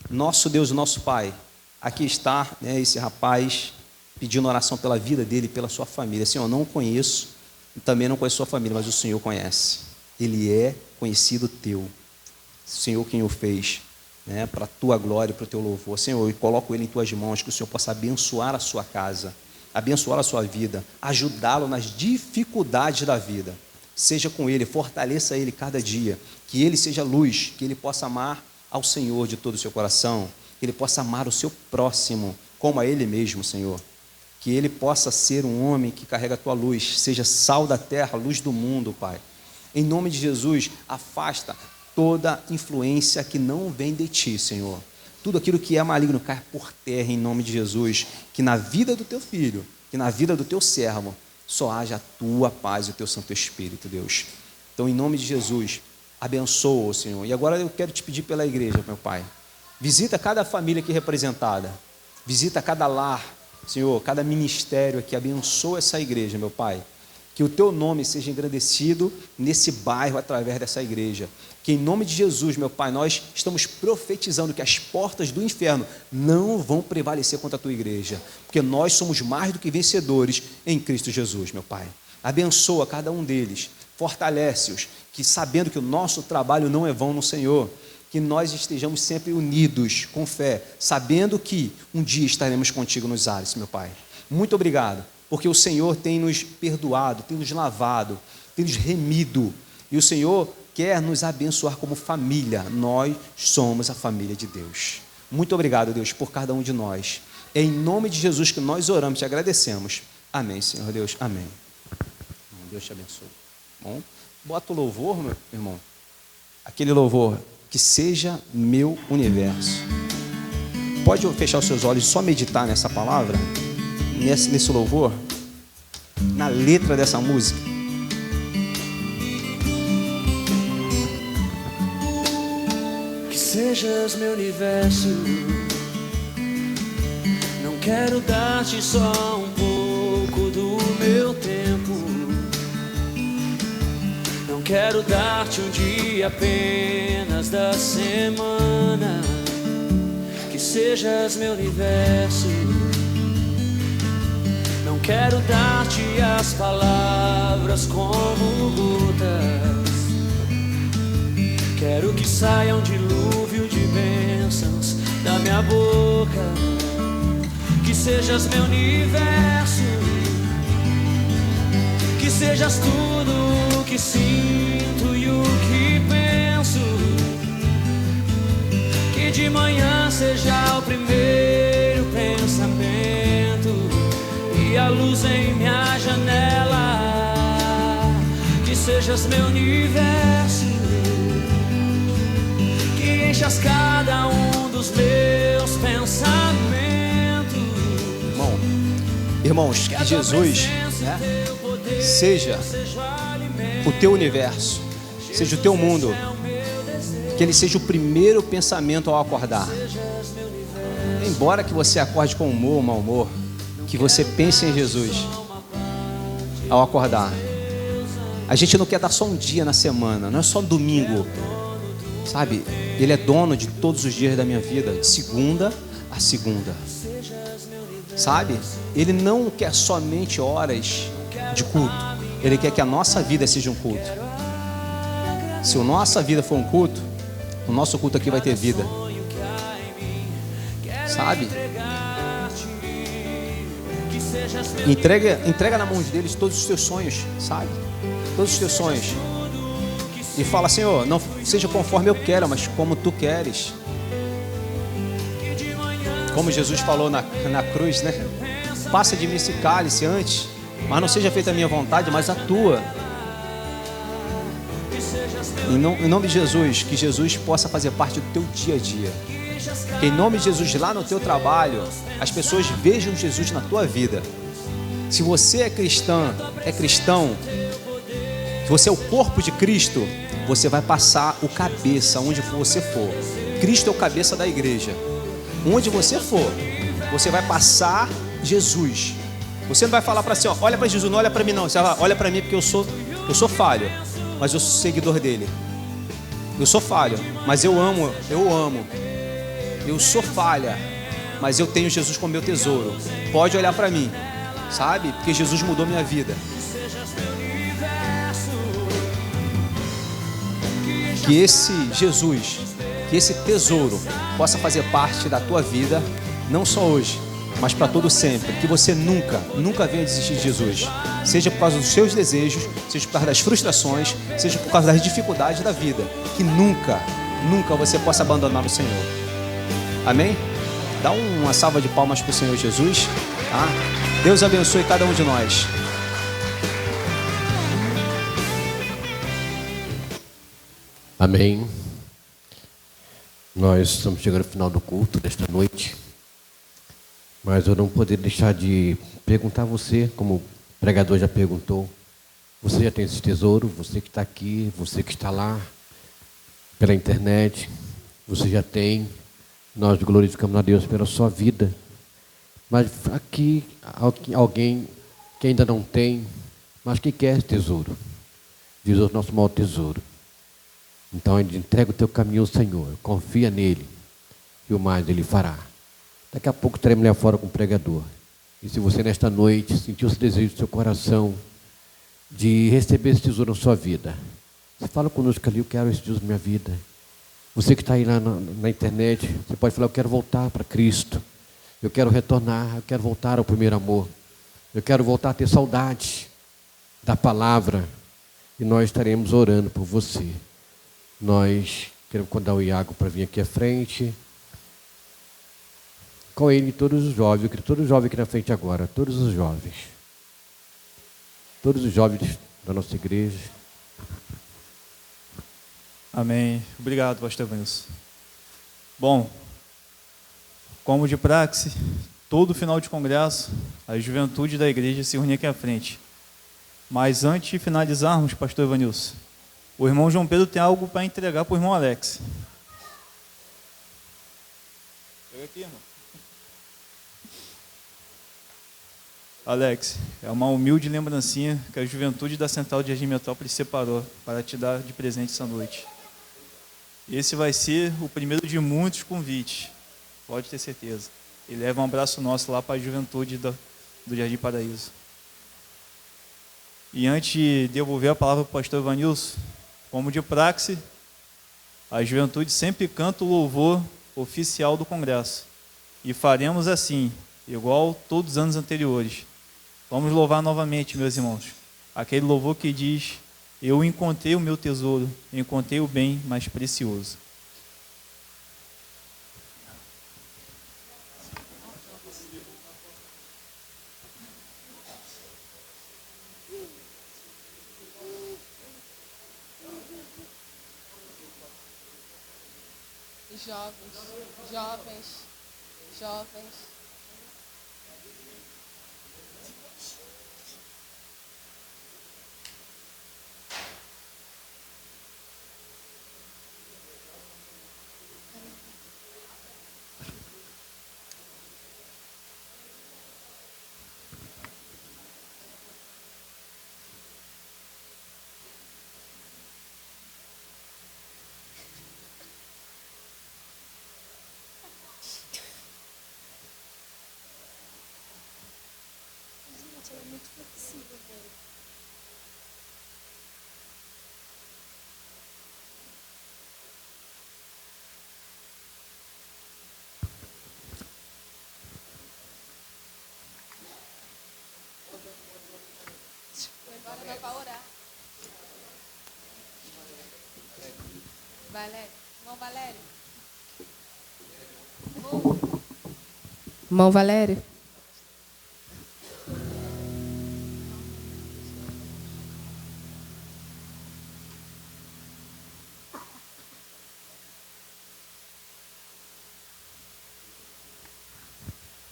nosso Deus, nosso Pai, aqui está, né, esse rapaz pedindo oração pela vida dele e pela sua família. Senhor, eu não o conheço, também não conheço sua família, mas o Senhor conhece. Ele é conhecido teu. O Senhor quem o fez, né, para a tua glória, para o teu louvor. Senhor, eu coloco ele em tuas mãos, que o Senhor possa abençoar a sua casa, abençoar a sua vida, ajudá-lo nas dificuldades da vida. Seja com ele, fortaleça ele cada dia, que ele seja luz, que ele possa amar ao Senhor de todo o seu coração, que ele possa amar o seu próximo como a ele mesmo, Senhor. Que ele possa ser um homem que carrega a tua luz, seja sal da terra, luz do mundo, Pai. Em nome de Jesus, afasta toda influência que não vem de ti, Senhor. Tudo aquilo que é maligno cai por terra em nome de Jesus. Que na vida do teu filho, que na vida do teu servo, só haja a tua paz e o teu Santo Espírito, Deus. Então, em nome de Jesus, abençoa, Senhor. E agora eu quero te pedir pela igreja, meu Pai. Visita cada família aqui representada. Visita cada lar, Senhor, cada ministério aqui. Abençoa essa igreja, meu Pai. Que o teu nome seja engrandecido nesse bairro através dessa igreja. Que em nome de Jesus, meu Pai, nós estamos profetizando que as portas do inferno não vão prevalecer contra a tua igreja, porque nós somos mais do que vencedores em Cristo Jesus, meu Pai. Abençoa cada um deles, fortalece-os, que sabendo que o nosso trabalho não é vão no Senhor, que nós estejamos sempre unidos, com fé, sabendo que um dia estaremos contigo nos ares, meu Pai. Muito obrigado, porque o Senhor tem nos perdoado, tem nos lavado, tem nos remido, e o Senhor quer nos abençoar como família. Nós somos a família de Deus. Muito obrigado, Deus, por cada um de nós. É em nome de Jesus que nós oramos e te agradecemos. Amém, Senhor Deus. Amém. Deus te abençoe. Bom, bota o louvor, meu irmão. Aquele louvor, que seja meu universo. Pode fechar os seus olhos e só meditar nessa palavra, nesse louvor, na letra dessa música. Que sejas meu universo. Não quero dar-te só um pouco do meu tempo. Não quero dar-te um dia apenas da semana. Que sejas meu universo. Não quero dar-te as palavras como gotas. Quero que saia um dilúvio de bênçãos da minha boca. Que sejas meu universo. Que sejas tudo o que sinto e o que penso. Que de manhã seja o primeiro pensamento e a luz em minha janela. Que sejas meu universo. Que enchas cada um dos meus pensamentos. Irmãos, que Jesus, seja o teu universo, seja o teu mundo, que ele seja o primeiro pensamento ao acordar. Embora que você acorde com humor ou mau humor, que você pense em Jesus ao acordar. A gente não quer dar só um dia na semana, não é só domingo, sabe? Ele é dono de todos os dias da minha vida, de segunda a segunda, sabe? Ele não quer somente horas de culto, ele quer que a nossa vida seja um culto. Se a nossa vida for um culto, o nosso culto aqui vai ter vida, sabe? Entrega na mão deles todos os teus sonhos, sabe? Todos os teus sonhos. E fala: Senhor, não seja conforme eu quero, mas como tu queres. Como Jesus falou na cruz, né? Passa de mim esse cálice antes, mas não seja feita a minha vontade, mas a tua. Em nome de Jesus, que Jesus possa fazer parte do teu dia a dia. Que em nome de Jesus, lá no teu trabalho, as pessoas vejam Jesus na tua vida. Se você é cristão, se você é o corpo de Cristo, você vai passar o cabeça onde você for. Cristo é o cabeça da igreja. Onde você for, você vai passar Jesus. Você não vai falar para si, ó, olha para Jesus, não olha para mim não. Você vai, olha para mim porque eu sou falho, mas eu sou seguidor dele. Eu sou falho, mas eu amo. Eu sou falha, mas eu tenho Jesus como meu tesouro. Pode olhar para mim, sabe? Porque Jesus mudou minha vida. Que esse Jesus, que esse tesouro possa fazer parte da tua vida, não só hoje, mas para todo sempre. Que você nunca venha desistir de Jesus. Seja por causa dos seus desejos, seja por causa das frustrações, seja por causa das dificuldades da vida. Que nunca você possa abandonar o Senhor. Amém? Dá uma salva de palmas para o Senhor Jesus. Tá? Deus abençoe cada um de nós. Amém. Nós estamos chegando ao final do culto desta noite, mas eu não poderia deixar de perguntar a você, como o pregador já perguntou: você já tem esse tesouro? Você que está aqui, você que está lá pela internet, você já tem. Nós glorificamos a Deus pela sua vida. Mas aqui alguém que ainda não tem, Mas que quer esse tesouro? Jesus é o nosso maior tesouro. Então ele entrega o teu caminho ao Senhor, confia nele, e o mais ele fará. Daqui a pouco estaremos lá fora com o pregador. E se você nesta noite sentiu esse desejo do seu coração de receber esse tesouro na sua vida, você fala conosco ali, eu quero esse tesouro na minha vida. Você que está aí lá na internet, você pode falar, eu quero voltar para Cristo. Eu quero retornar, eu quero voltar ao primeiro amor. Eu quero voltar a ter saudade da palavra. E nós estaremos orando por você. Nós queremos convidar o Iago para vir aqui à frente. Com ele todos os jovens. Eu queria todos os jovens aqui na frente agora. Todos os jovens. Todos os jovens da nossa igreja. Amém. Obrigado, pastor Vanilson. Bom, como de praxe, todo final de congresso, a juventude da igreja se reúne aqui à frente. Mas antes de finalizarmos, pastor Vanilson, o irmão João Pedro tem algo para entregar para o irmão Alex. Pega aqui, irmão. Alex, é uma humilde lembrancinha que a juventude da Central de Jardim Metrópole separou para te dar de presente essa noite. Esse vai ser o primeiro de muitos convites, pode ter certeza. E leva um abraço nosso lá para a juventude do Jardim Paraíso. E antes de devolver a palavra para o pastor Vanilson, como de praxe, a juventude sempre canta o louvor oficial do congresso. E faremos assim, igual todos os anos anteriores. Vamos louvar novamente, meus irmãos, aquele louvor que diz: eu encontrei o meu tesouro, encontrei o bem mais precioso. Jovens. Ela é muito flexível, velho. Agora vai para orar. Valério. Irmão Valério. Irmão Valério.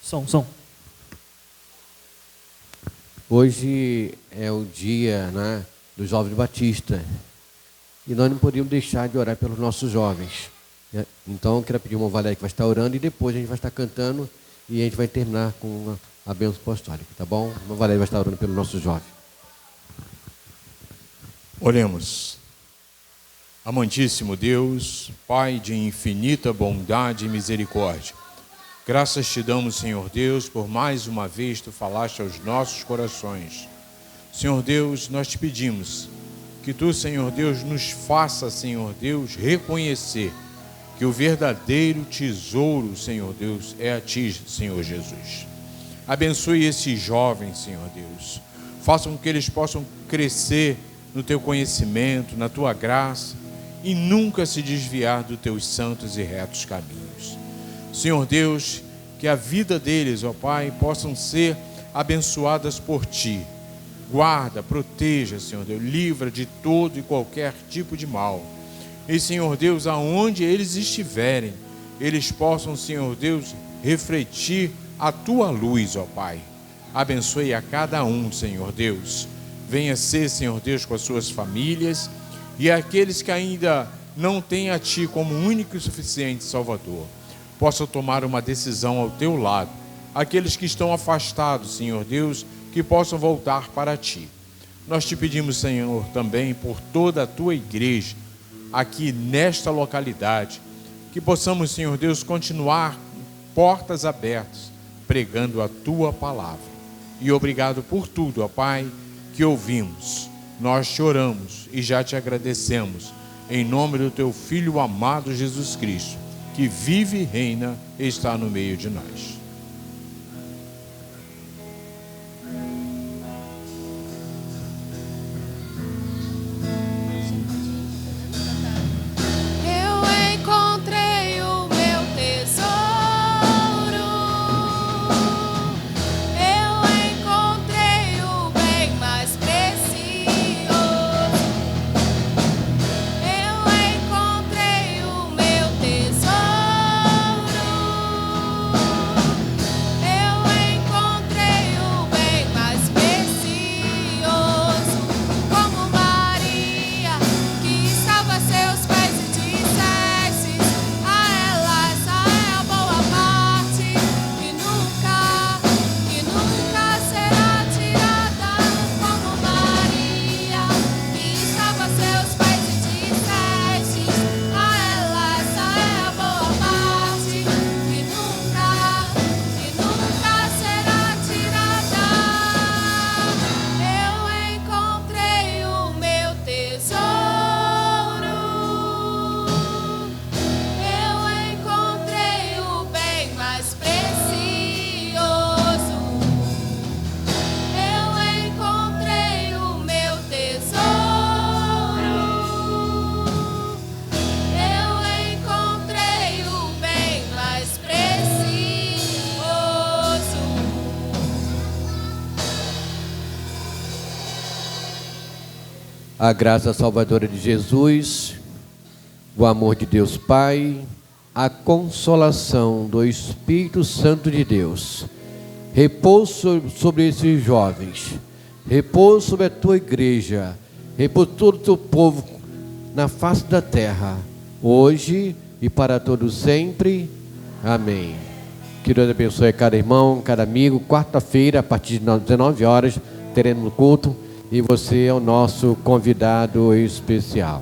Som. Hoje é o dia, né, dos jovens batistas. E nós não podíamos deixar de orar pelos nossos jovens. Então eu quero pedir uma Valéria que vai estar orando e depois a gente vai estar cantando e a gente vai terminar com a bênção apostólica, tá bom? Uma Valéria vai estar orando pelos nossos jovens. Oremos. Amantíssimo Deus, Pai de infinita bondade e misericórdia, graças te damos, Senhor Deus, por mais uma vez tu falaste aos nossos corações. Senhor Deus, nós te pedimos que tu, Senhor Deus, nos faça, Senhor Deus, reconhecer que o verdadeiro tesouro, Senhor Deus, é a ti, Senhor Jesus. Abençoe esses jovens, Senhor Deus. Faça com que eles possam crescer no teu conhecimento, na tua graça e nunca se desviar dos teus santos e retos caminhos. Senhor Deus, que a vida deles, ó Pai, possam ser abençoadas por Ti. Guarda, proteja, Senhor Deus, livra de todo e qualquer tipo de mal. E, Senhor Deus, aonde eles estiverem, eles possam, Senhor Deus, refletir a Tua luz, ó Pai. Abençoe a cada um, Senhor Deus. Venha ser, Senhor Deus, com as suas famílias e aqueles que ainda não têm a Ti como único e suficiente Salvador, possam tomar uma decisão ao teu lado. Aqueles que estão afastados, Senhor Deus, que possam voltar para Ti. Nós te pedimos, Senhor, também por toda a tua igreja, aqui nesta localidade, que possamos, Senhor Deus, continuar portas abertas, pregando a tua palavra. E obrigado por tudo, ó Pai, que ouvimos. Nós te oramos e já te agradecemos, em nome do teu Filho amado Jesus Cristo, que vive e reina e está no meio de nós. A graça salvadora de Jesus, o amor de Deus Pai, a consolação do Espírito Santo de Deus, repouso sobre esses jovens, repouso sobre a tua igreja, repouso todo o teu povo na face da terra, hoje e para todos sempre. Amém. Que Deus abençoe cada irmão, cada amigo. Quarta-feira, a partir das 19 horas, teremos culto. E você é o nosso convidado especial.